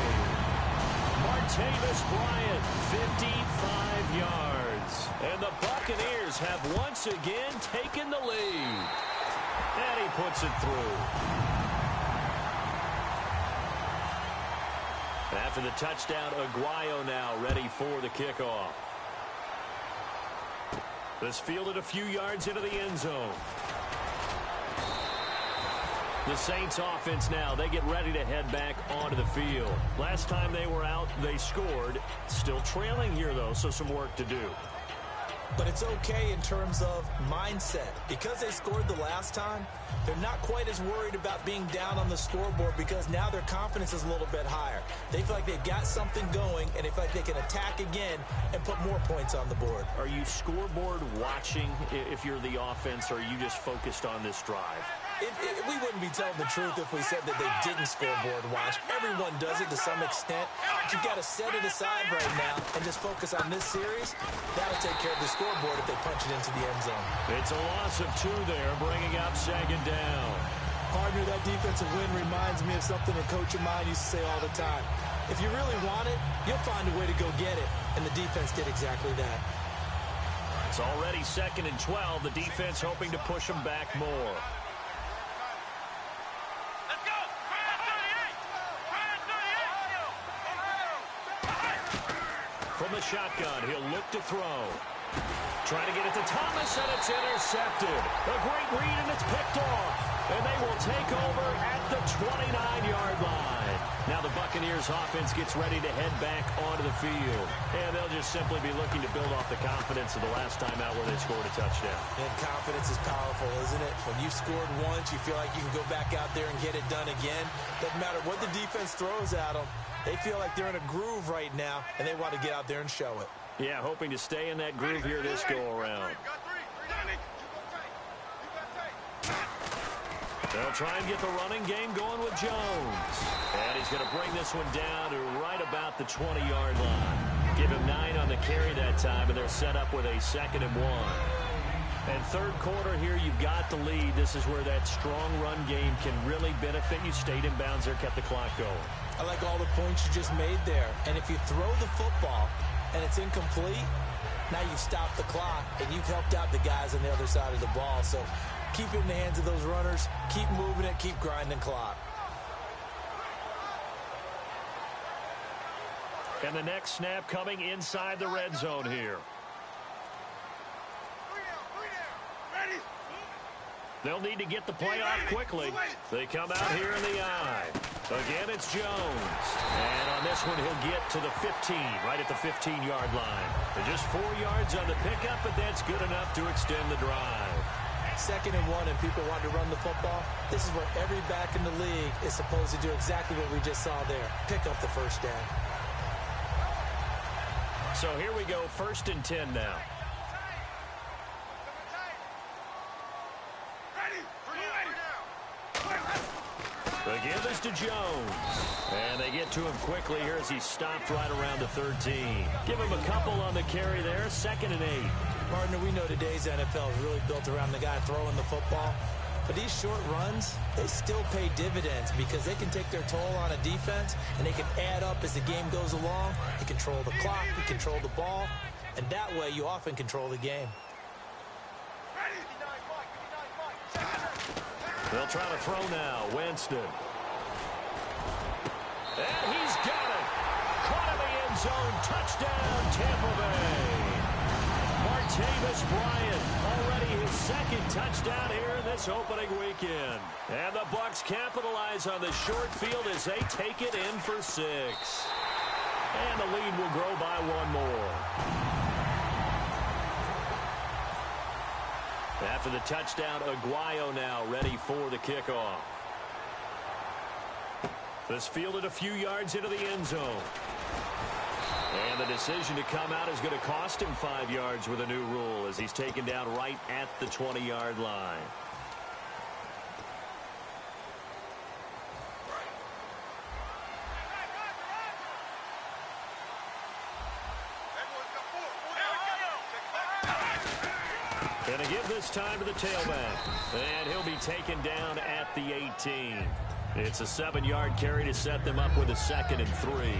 S2: Martavis Bryant, 55 yards. And the Buccaneers have once again taken the lead. And he puts it through. After the touchdown, Aguayo now ready for the kickoff. This fielded a few yards into the end zone. The Saints offense now, they get ready to head back onto the field. Last time they were out, they scored. Still trailing here, though, so some work to do.
S3: But it's okay in terms of mindset. Because they scored the last time, they're not quite as worried about being down on the scoreboard because now their confidence is a little bit higher. They feel like they've got something going, and they feel like they can attack again and put more points on the board.
S2: Are you scoreboard watching if you're the offense, or are you just focused on this drive?
S3: We wouldn't be telling the truth if we said that they didn't scoreboard watch. Everyone does it to some extent. But you've got to set it aside right now and just focus on this series. That'll take care of the scoreboard if they punch it into the end zone.
S2: It's a loss of 2 there, bringing up second down.
S3: Partner, that defensive win reminds me of something a coach of mine used to say all the time. If you really want it, you'll find a way to go get it. And the defense did exactly that.
S2: It's already 2nd and 12. The defense hoping to push them back more. From the shotgun, he'll look to throw. Trying to get it to Thomas, and it's intercepted. A great read, and it's picked off. And they will take over at the 29-yard line. Now the Buccaneers offense gets ready to head back onto the field. And they'll just simply be looking to build off the confidence of the last time out where they scored a touchdown.
S3: And confidence is powerful, isn't it? When you've scored once, you feel like you can go back out there and get it done again. Doesn't matter what the defense throws at them. They feel like they're in a groove right now, and they want to get out there and show it.
S2: Yeah, hoping to stay in that groove here this go-around. They'll try and get the running game going with Jones. And he's going to bring this one down to right about the 20-yard line. Give him 9 on the carry that time, and they're set up with a 2nd and 1. And third quarter here, you've got the lead. This is where that strong run game can really benefit you. Stayed in bounds there, kept the clock going.
S3: I like all the points you just made there. And if you throw the football and it's incomplete, now you've stopped the clock and you've helped out the guys on the other side of the ball. So keep it in the hands of those runners. Keep moving it. Keep grinding clock.
S2: And the next snap coming inside the red zone here. They'll need to get the play off quickly. They come out here in the eye. Again, it's Jones. And on this one, he'll get to the 15, right at the 15-yard line. They're just 4 yards on the pickup, but that's good enough to extend the drive.
S3: 2nd and 1, and people want to run the football. This is where every back in the league is supposed to do exactly what we just saw there. Pick up the first down.
S2: So here we go, 1st and 10 now. The give is to Jones. And they get to him quickly here as he stopped right around the 13. Give him a couple on the carry there, 2nd and 8.
S3: Partner, we know today's NFL is really built around the guy throwing the football. But these short runs, they still pay dividends because they can take their toll on a defense and they can add up as the game goes along. You control the clock, you control the ball, and that way you often control the game.
S2: They'll try to throw now. Winston. And he's got it. Caught in the end zone. Touchdown, Tampa Bay. Martavis Bryant, already his 2nd touchdown here in this opening weekend. And the Bucs capitalize on the short field as they take it in for 6. And the lead will grow by 1 more. After the touchdown, Aguayo now ready for the kickoff. This fielded a few yards into the end zone. And the decision to come out is going to cost him 5 yards with a new rule as he's taken down right at the 20-yard line. And a give this time to the tailback. And he'll be taken down at the 18. It's a 7-yard carry to set them up with a 2nd and 3.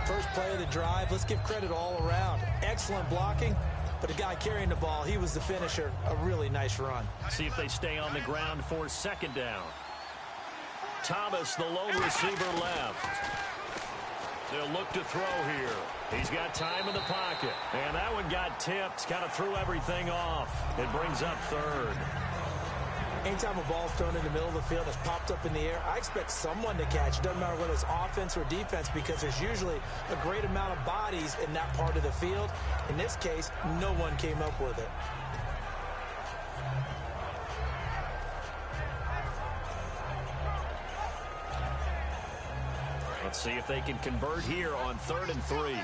S3: First play of the drive, let's give credit all around. Excellent blocking, but the guy carrying the ball, he was the finisher. A really nice run.
S2: See if they stay on the ground for 2nd down. Thomas, the lone receiver, left. They'll look to throw here. He's got time in the pocket. And that one got tipped. Kind of threw everything off. It brings up 3rd.
S3: Anytime a ball's thrown in the middle of the field, it's popped up in the air, I expect someone to catch. It doesn't matter whether it's offense or defense because there's usually a great amount of bodies in that part of the field. In this case, no one came up with it.
S2: Let's see if they can convert here on 3rd and 3.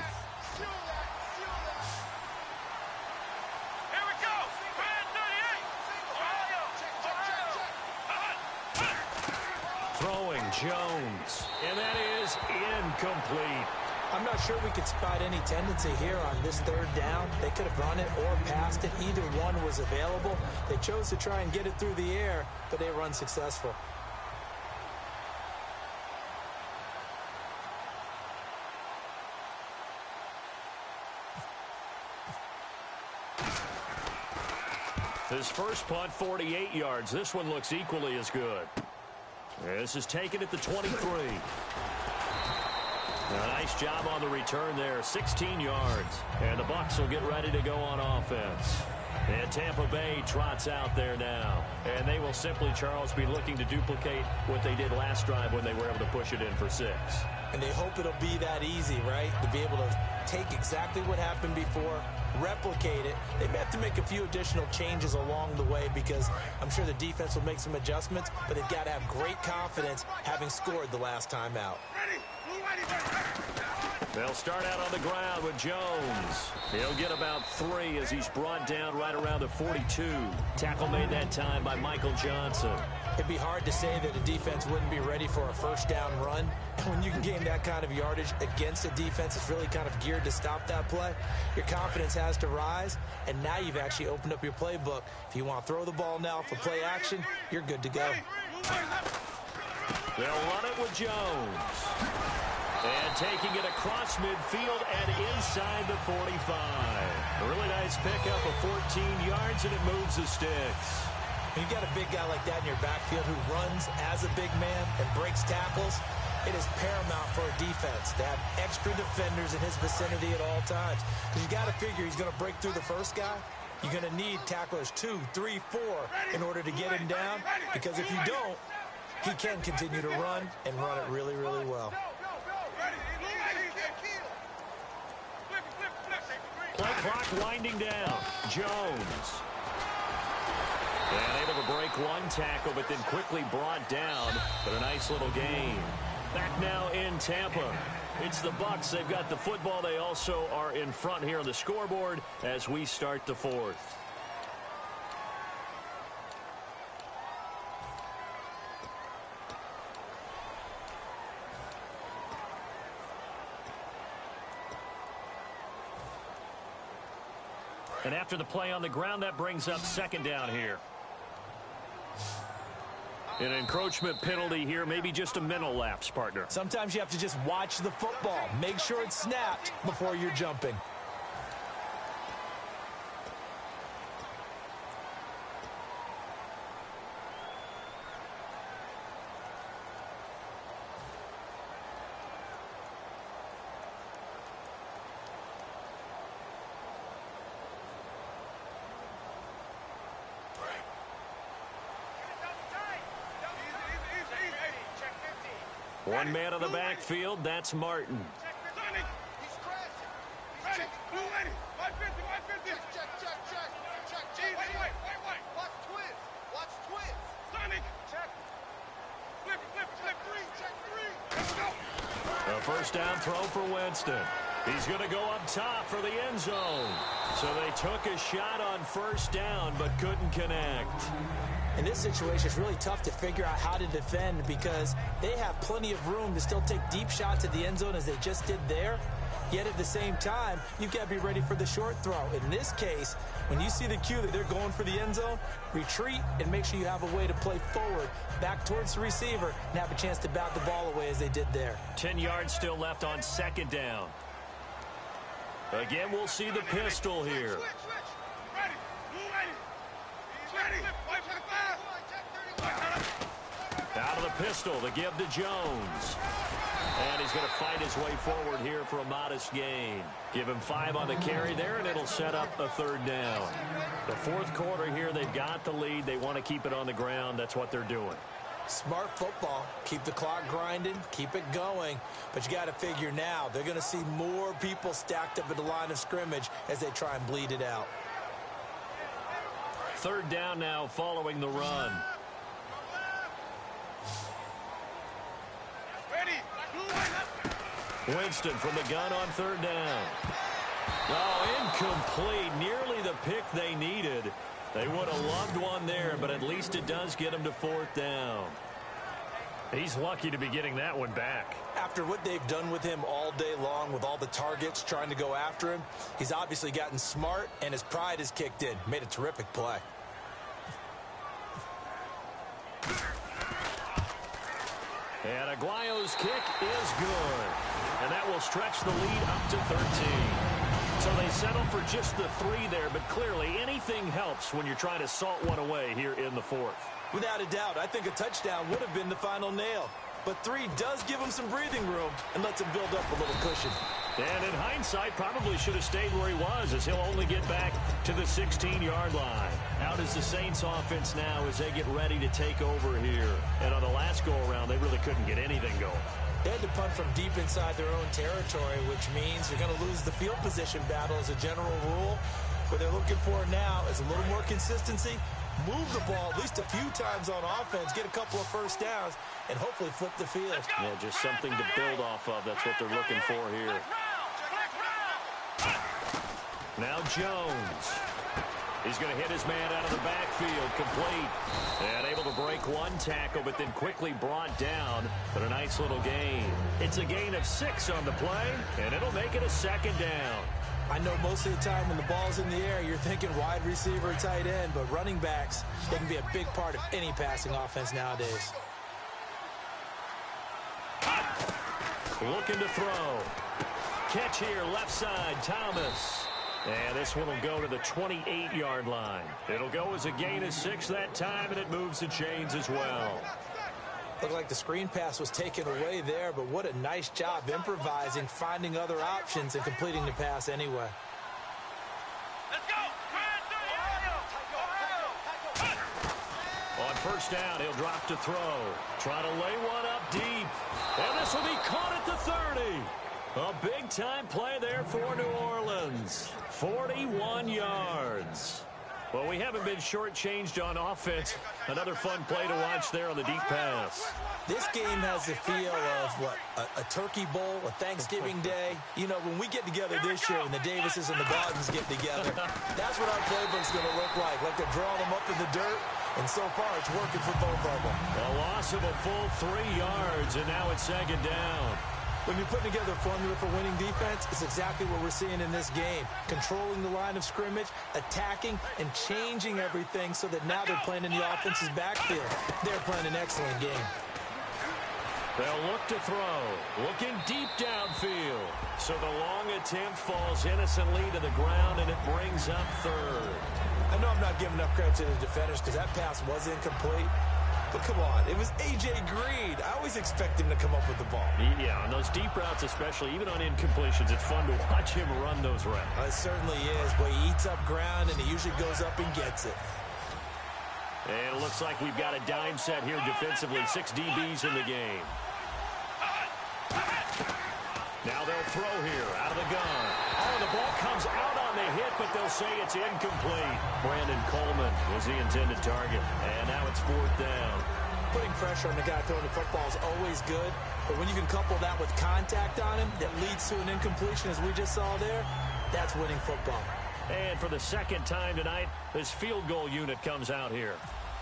S2: Throwing Jones. And that is incomplete.
S3: I'm not sure we could spot any tendency here on this 3rd down. They could have run it or passed it. Either one was available. They chose to try and get it through the air, but they were unsuccessful.
S2: His first punt, 48 yards. This one looks equally as good. This is taken at the 23. A nice job on the return there, 16 yards. And the Bucs will get ready to go on offense. And Tampa Bay trots out there now. And they will simply, Charles, be looking to duplicate what they did last drive when they were able to push it in for 6.
S3: And they hope it'll be that easy, right? To be able to take exactly what happened before, replicate it. They may have to make a few additional changes along the way because I'm sure the defense will make some adjustments, but they've got to have great confidence having scored the last time out.
S2: They'll start out on the ground with Jones. He'll get about 3 as he's brought down right around the 42. Tackle made that time by Michael Johnson.
S3: It'd be hard to say that a defense wouldn't be ready for a first down run. And when you can gain that kind of yardage against a defense that's really kind of geared to stop that play, your confidence has to rise, and now you've actually opened up your playbook. If you want to throw the ball now for play action, you're good to go.
S2: They'll run it with Jones. And taking it across midfield and inside the 45. A really nice pickup of 14 yards, and it moves the sticks.
S3: When you've got a big guy like that in your backfield who runs as a big man and breaks tackles, it is paramount for a defense to have extra defenders in his vicinity at all times. Because you got to figure he's going to break through the first guy. You're going to need tacklers 2, 3, 4 in order to get him down. Because if you don't, he can continue to run and run it really, really well.
S2: Play clock winding down. Jones. And able to break one tackle, but then quickly brought down. But a nice little gain. Back now in Tampa. It's the Bucs. They've got the football. They also are in front here on the scoreboard as we start the fourth. And after the play on the ground, that brings up second down here. An encroachment penalty here, maybe just a mental lapse, partner.
S3: Sometimes you have to just watch the football. Make sure it's snapped before you're jumping.
S2: One man on the backfield, that's Martin. A first down throw for Winston. He's going to go up top for the end zone. So they took a shot on first down but couldn't connect.
S3: In this situation, it's really tough to figure out how to defend because they have plenty of room to still take deep shots at the end zone as they just did there. Yet at the same time, you've got to be ready for the short throw. In this case, when you see the cue that they're going for the end zone, retreat and make sure you have a way to play forward, back towards the receiver, and have a chance to bat the ball away as they did there.
S2: 10 yards still left on second down. Again, we'll see the pistol here. Out of the pistol to give to Jones. And he's going to fight his way forward here for a modest gain. Give him 5 on the carry there, and it'll set up a third down. The fourth quarter here, they've got the lead. They want to keep it on the ground. That's what they're doing.
S3: Smart football. Keep the clock grinding. Keep it going. But you got to figure now, they're going to see more people stacked up at the line of scrimmage as they try and bleed it out.
S2: Third down now following the run. Winston from the gun on third down. Oh, incomplete. Nearly the pick they needed. They would have loved one there, but at least it does get them to fourth down. He's lucky to be getting that one back.
S3: After what they've done with him all day long with all the targets trying to go after him, he's obviously gotten smart and his pride has kicked in. Made a terrific play.
S2: And Aguayo's kick is good. And that will stretch the lead up to 13. So they settle for just the 3 there, but clearly anything helps when you're trying to salt one away here in the fourth.
S3: Without a doubt, I think a touchdown would have been the final nail. But 3 does give him some breathing room and lets him build up a little cushion.
S2: And in hindsight, probably should have stayed where he was as he'll only get back to the 16-yard line. Out is the Saints offense now as they get ready to take over here. And on the last go-around, they really couldn't get anything going.
S3: They had to punt from deep inside their own territory, which means you're going to lose the field position battle as a general rule. What they're looking for now is a little more consistency, move the ball at least a few times on offense, get a couple of first downs, and hopefully flip the field.
S2: Yeah, just something to build off of. That's what they're looking for here. Now Jones. He's going to hit his man out of the backfield, complete. And able to break one tackle, but then quickly brought down. But a nice little gain. It's a gain of 6 on the play, and it'll make it a second down.
S3: I know most of the time when the ball's in the air, you're thinking wide receiver, tight end, but running backs, they can be a big part of any passing offense nowadays.
S2: Looking to throw. Catch here, left side, Thomas. And this one will go to the 28-yard line. It'll go as a gain of 6 that time, and it moves the chains as well.
S3: Looked like the screen pass was taken away there, but what a nice job improvising, finding other options, and completing the pass anyway.
S4: Let's go!
S2: On first down, he'll drop to throw. Try to lay one up deep. And this will be caught at the 30. A big-time play there for New Orleans. 41 yards. Well, we haven't been shortchanged on offense. Another fun play to watch there on the deep pass.
S3: This game has the feel of, a turkey bowl, a Thanksgiving day. You know, when we get together this year, when the Davises and the Bowdens get together, that's what our playbook's going to look like. Like they're drawing them up in the dirt, and so far it's working for both of them.
S2: A loss of a full 3 yards, and now it's second down.
S3: When you're putting together a formula for winning defense, it's exactly what we're seeing in this game. Controlling the line of scrimmage, attacking, and changing everything so that now they're playing in the offense's backfield. They're playing an excellent game.
S2: They'll look to throw. Looking deep downfield. So the long attempt falls innocently to the ground, and it brings up third.
S3: I know I'm not giving enough credit to the defenders because that pass was incomplete. But come on, it was A.J. Green. I always expect him to come up with the ball.
S2: Yeah, on those deep routes especially, even on incompletions, it's fun to watch him run those routes.
S3: It certainly is, but he eats up ground, and he usually goes up and gets it.
S2: And it looks like we've got a dime set here defensively. 6 DBs in the game. Now they'll throw here out of the gun. Oh, the ball comes out on the hit, but they'll say it's incomplete. Brandon Coleman was the intended target. And now it's 4th down.
S3: Putting pressure on the guy throwing the football is always good, but when you can couple that with contact on him that leads to an incompletion, as we just saw there, that's winning football.
S2: And for the second time tonight, this field goal unit comes out here.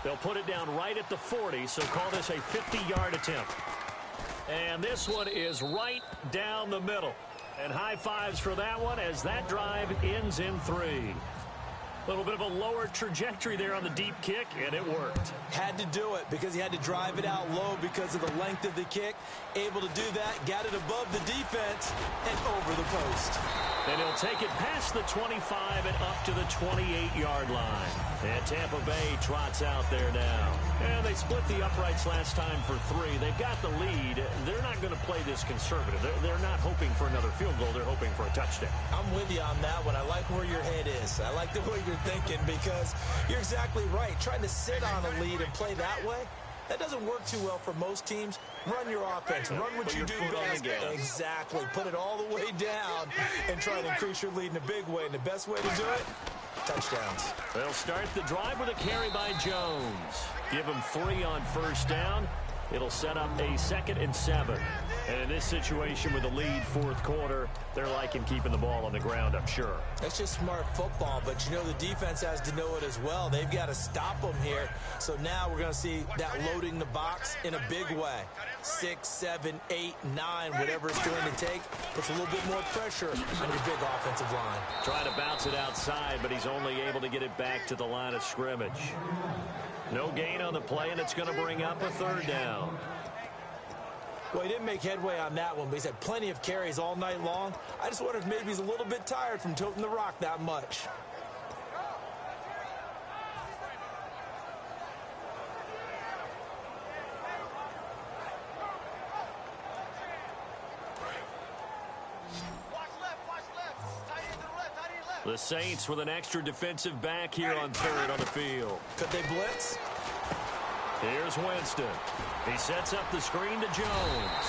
S2: They'll put it down right at the 40, so call this a 50-yard attempt. And this one is right down the middle. And high fives for that one as that drive ends in 3. A little bit of a lower trajectory there on the deep kick, and it worked.
S3: Had to do it because he had to drive it out low because of the length of the kick. Able to do that, got it above the defense, and over the post.
S2: And he'll take it past the 25 and up to the 28-yard line. And Tampa Bay trots out there now. And they split the uprights last time for 3. They've got the lead. They're not going to play this conservative. They're not hoping for another field goal. They're hoping for a touchdown.
S3: I'm with you on that one. I like where your head is. I like the way you're thinking because you're exactly right. Trying to sit on a lead and play that way, that doesn't work too well for most teams. Run your offense. Run what you do best. Exactly. Put it all the way down and try to increase your lead in a big way. And the best way to do it, touchdowns.
S2: They'll start the drive with a carry by Jones. Give him 3 on first down. It'll set up a 2nd and 7. And in this situation with the lead 4th quarter, they're liking keeping the ball on the ground, I'm sure.
S3: That's just smart football, but you know the defense has to know it as well. They've got to stop them here. So now we're going to see that loading the box in a big way. 6, 7, 8, 9, whatever it's going to take, puts a little bit more pressure on your big offensive line.
S2: Trying to bounce it outside, but he's only able to get it back to the line of scrimmage. No gain on the play, and it's going to bring up a 3rd down.
S3: Well, he didn't make headway on that one, but he's had plenty of carries all night long. I just wonder if maybe he's a little bit tired from toting the rock that much.
S2: The Saints with an extra defensive back here on 3rd on the field.
S3: Could they blitz?
S2: Here's Winston. He sets up the screen to Jones.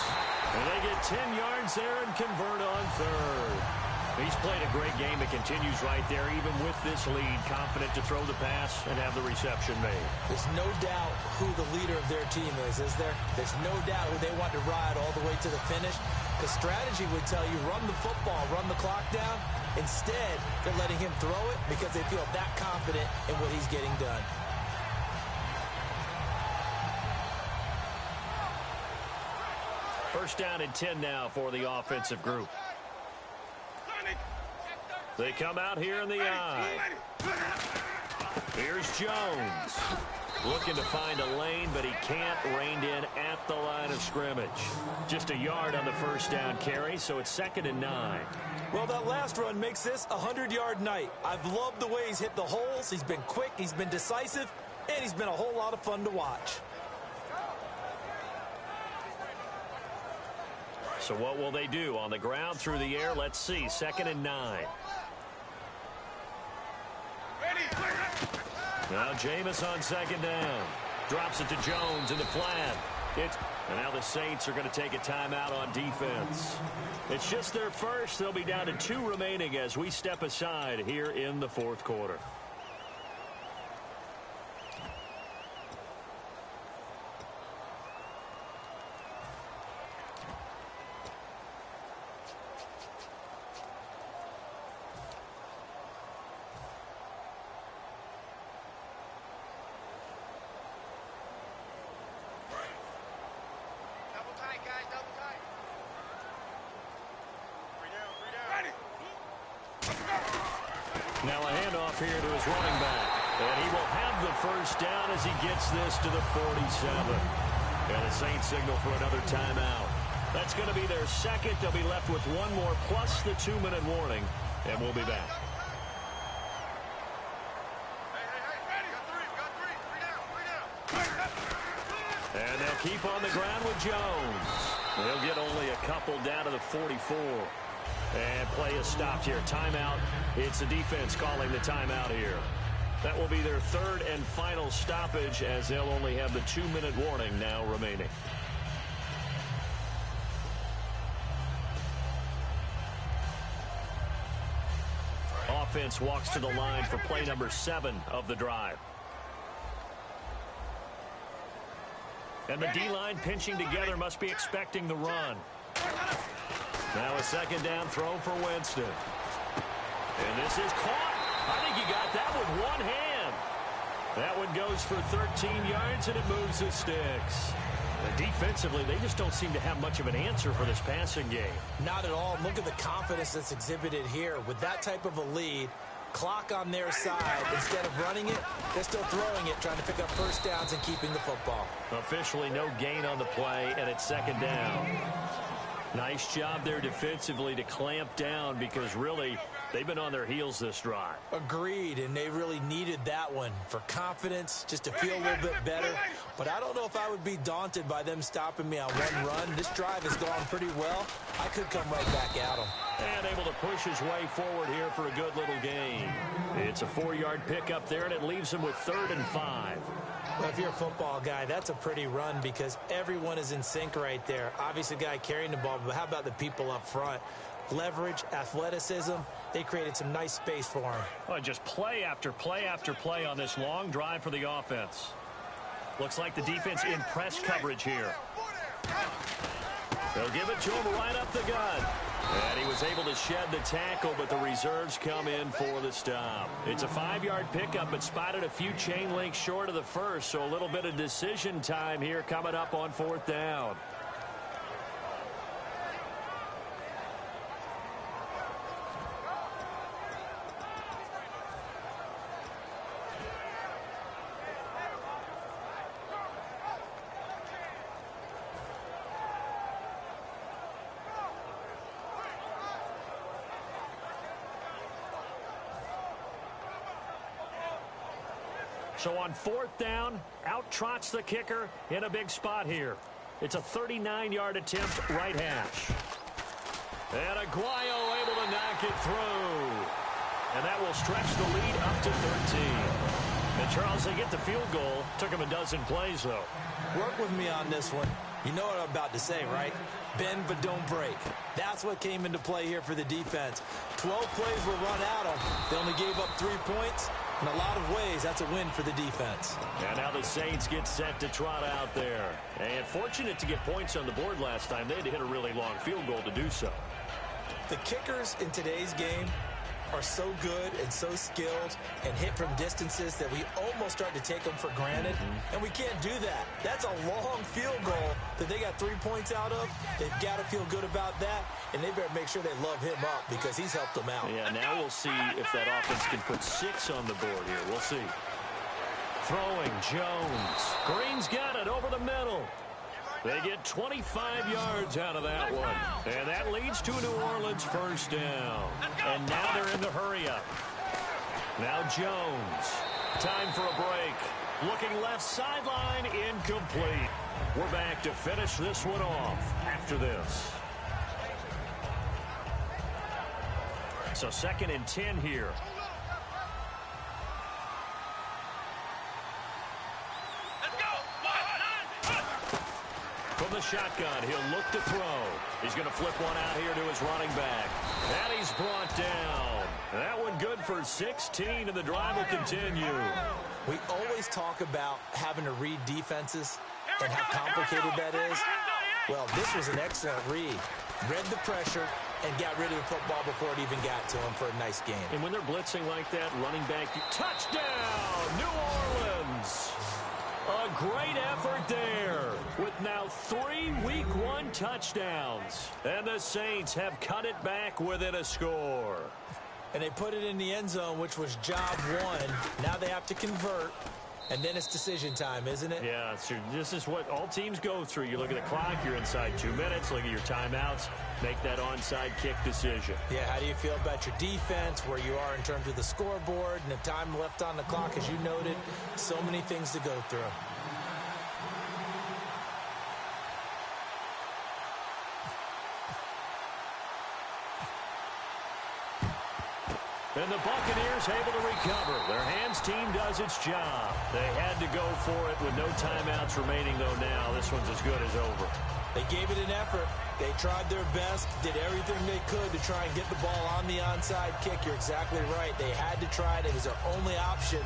S2: And they get 10 yards there and convert on 3rd. He's played a great game. It continues right there, even with this lead. Confident to throw the pass and have the reception made.
S3: There's no doubt who the leader of their team is there? There's no doubt who they want to ride all the way to the finish. The strategy would tell you run the football, run the clock down, Instead, they're letting him throw it because they feel that confident in what he's getting done.
S2: First down and 10 now for the offensive group. They come out here in the eye. Here's Jones. Looking to find a lane, but he can't. Reined in at the line of scrimmage. Just a yard on the first down carry, so it's 2nd and 9.
S3: Well, that last run makes this a 100-yard night. I've loved the way he's hit the holes. He's been quick, he's been decisive, and he's been a whole lot of fun to watch.
S2: So what will they do? On the ground, through the air, let's see. 2nd and 9. Now Jameis on 2nd down. Drops it to Jones in the flat. And now the Saints are going to take a timeout on defense. It's just their first. They'll be down to 2 remaining as we step aside here in the 4th quarter. Now a handoff here to his running back. And he will have the first down as he gets this to the 47. And the Saints signal for another timeout. That's going to be their second. They'll be left with one more plus the 2-minute warning. And we'll be back. And they'll keep on the ground with Jones. They'll get only a couple down to the 44. And play is stopped here. Timeout. It's the defense calling the timeout here. That will be their 3rd and final stoppage as they'll only have the 2-minute warning now remaining. Offense walks to the line for play number 7 of the drive. And the D-line pinching together must be expecting the run. Now a 2nd down throw for Winston. And this is caught. I think he got that with one hand. That one goes for 13 yards, and it moves the sticks. Defensively, they just don't seem to have much of an answer for this passing game.
S3: Not at all. Look at the confidence that's exhibited here. With that type of a lead, clock on their side, instead of running it, they're still throwing it, trying to pick up first downs and keeping the football.
S2: Officially no gain on the play, and it's 2nd down. Nice job there defensively to clamp down because really they've been on their heels this drive.
S3: Agreed, and they really needed that one for confidence, just to feel a little bit better. But I don't know if I would be daunted by them stopping me on one run. This drive has gone pretty well. I could come right back at them.
S2: And able to push his way forward here for a good little gain. It's a 4-yard pickup there, and it leaves him with 3rd and 5.
S3: Well, if you're a football guy, that's a pretty run because everyone is in sync right there. Obviously, the guy carrying the ball, but how about the people up front? Leverage, athleticism, they created some nice space for him.
S2: Well, just play after play after play on this long drive for the offense. Looks like the defense in press coverage here. They'll give it to him right up the gut. And he was able to shed the tackle, but the reserves come in for the stop. It's a 5-yard pickup, but spotted a few chain links short of the first, so a little bit of decision time here coming up on 4th down. So on 4th down, out trots the kicker in a big spot here. It's a 39-yard attempt, right hash. And Aguayo able to knock it through. And that will stretch the lead up to 13. And Charles, they get the field goal. Took him a dozen plays, though.
S3: Work with me on this one. You know what I'm about to say, right? Bend but don't break. That's what came into play here for the defense. 12 plays were run at them. They only gave up 3 points. In a lot of ways, that's a win for the defense.
S2: And now the Saints get set to trot out there. And fortunate to get points on the board last time. They had to hit a really long field goal to do so.
S3: The kickers in today's game are so good and so skilled and hit from distances that we almost start to take them for granted, and we can't do that. That's a long field goal that they got 3 points out of. They've got to feel good about that, and they better make sure they love him up because he's helped them out.
S2: Yeah, now we'll see if that offense can put 6 on the board here. We'll see. Throwing, Jones. Green's got it over the middle. They get 25 yards out of that one. And that leads to a New Orleans first down. And now they're in the hurry-up. Now Jones. Time for a break. Looking left sideline, incomplete. We're back to finish this one off after this. So 2nd and 10 here. From the shotgun, he'll look to throw. He's going to flip one out here to his running back. And he's brought down. That one good for 16, and the drive will continue.
S3: We always talk about having to read defenses and how complicated that is. Well, this was an excellent read. Read the pressure and got rid of the football before it even got to him for a nice game.
S2: And when they're blitzing like that, running back, touchdown, New Orleans. A great effort there with now 3 Week 1 touchdowns. And the Saints have cut it back within a score.
S3: And they put it in the end zone, which was job 1. Now they have to convert. And then it's decision time, isn't it?
S2: Yeah, so this is what all teams go through. You look at the clock, you're inside 2 minutes, look at your timeouts, make that onside kick decision.
S3: Yeah, how do you feel about your defense, where you are in terms of the scoreboard, and the time left on the clock, as you noted? So many things to go through.
S2: And the Buccaneers able to recover. Their hands team does its job. They had to go for it with no timeouts remaining, though now. This one's as good as over.
S3: They gave it an effort. They tried their best, did everything they could to try and get the ball on the onside kick. You're exactly right. They had to try it. It was their only option.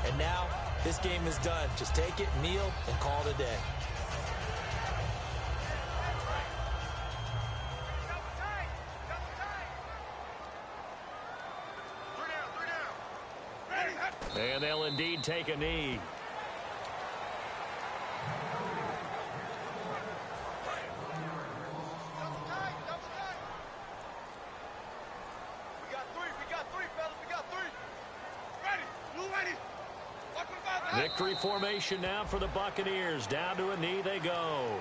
S3: And now this game is done. Just take it, kneel, and call it a day.
S2: And they'll indeed take a knee. Victory formation now for the Buccaneers. Down to a knee they go.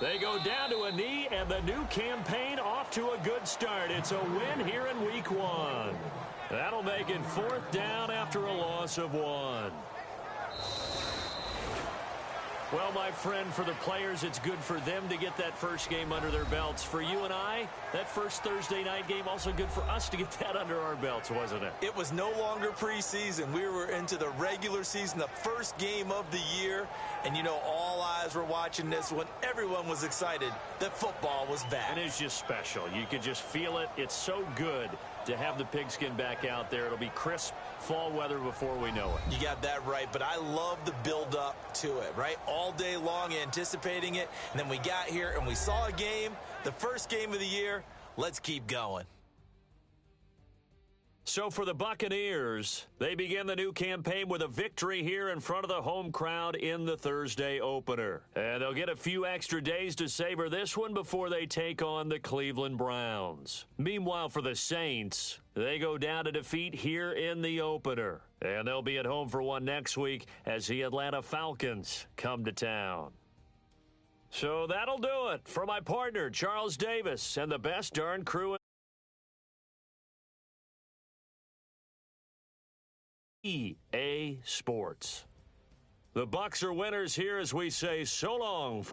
S2: They go down to a knee, and the new campaign off to a good start. It's a win here in Week 1. That'll make it 4th down after a loss of 1. Well, my friend, for the players, it's good for them to get that first game under their belts. For you and I, that first Thursday night game, also good for us to get that under our belts, wasn't it?
S3: It was no longer preseason. We were into the regular season, the first game of the year. And, you know, all eyes were watching this when everyone was excited that football was back.
S2: And it's just special. You could just feel it. It's so good to have the pigskin back out there. It'll be crisp fall weather before we know it.
S3: You got that right, but I love the build-up to it, right? All day long anticipating it, and then we got here and we saw a game, the first game of the year. Let's keep going.
S2: So for the Buccaneers, they begin the new campaign with a victory here in front of the home crowd in the Thursday opener. And they'll get a few extra days to savor this one before they take on the Cleveland Browns. Meanwhile, for the Saints, they go down to defeat here in the opener. And they'll be at home for one next week as the Atlanta Falcons come to town. So that'll do it for my partner, Charles Davis, and the best darn crew in EA Sports. The Bucs are winners here as we say so long.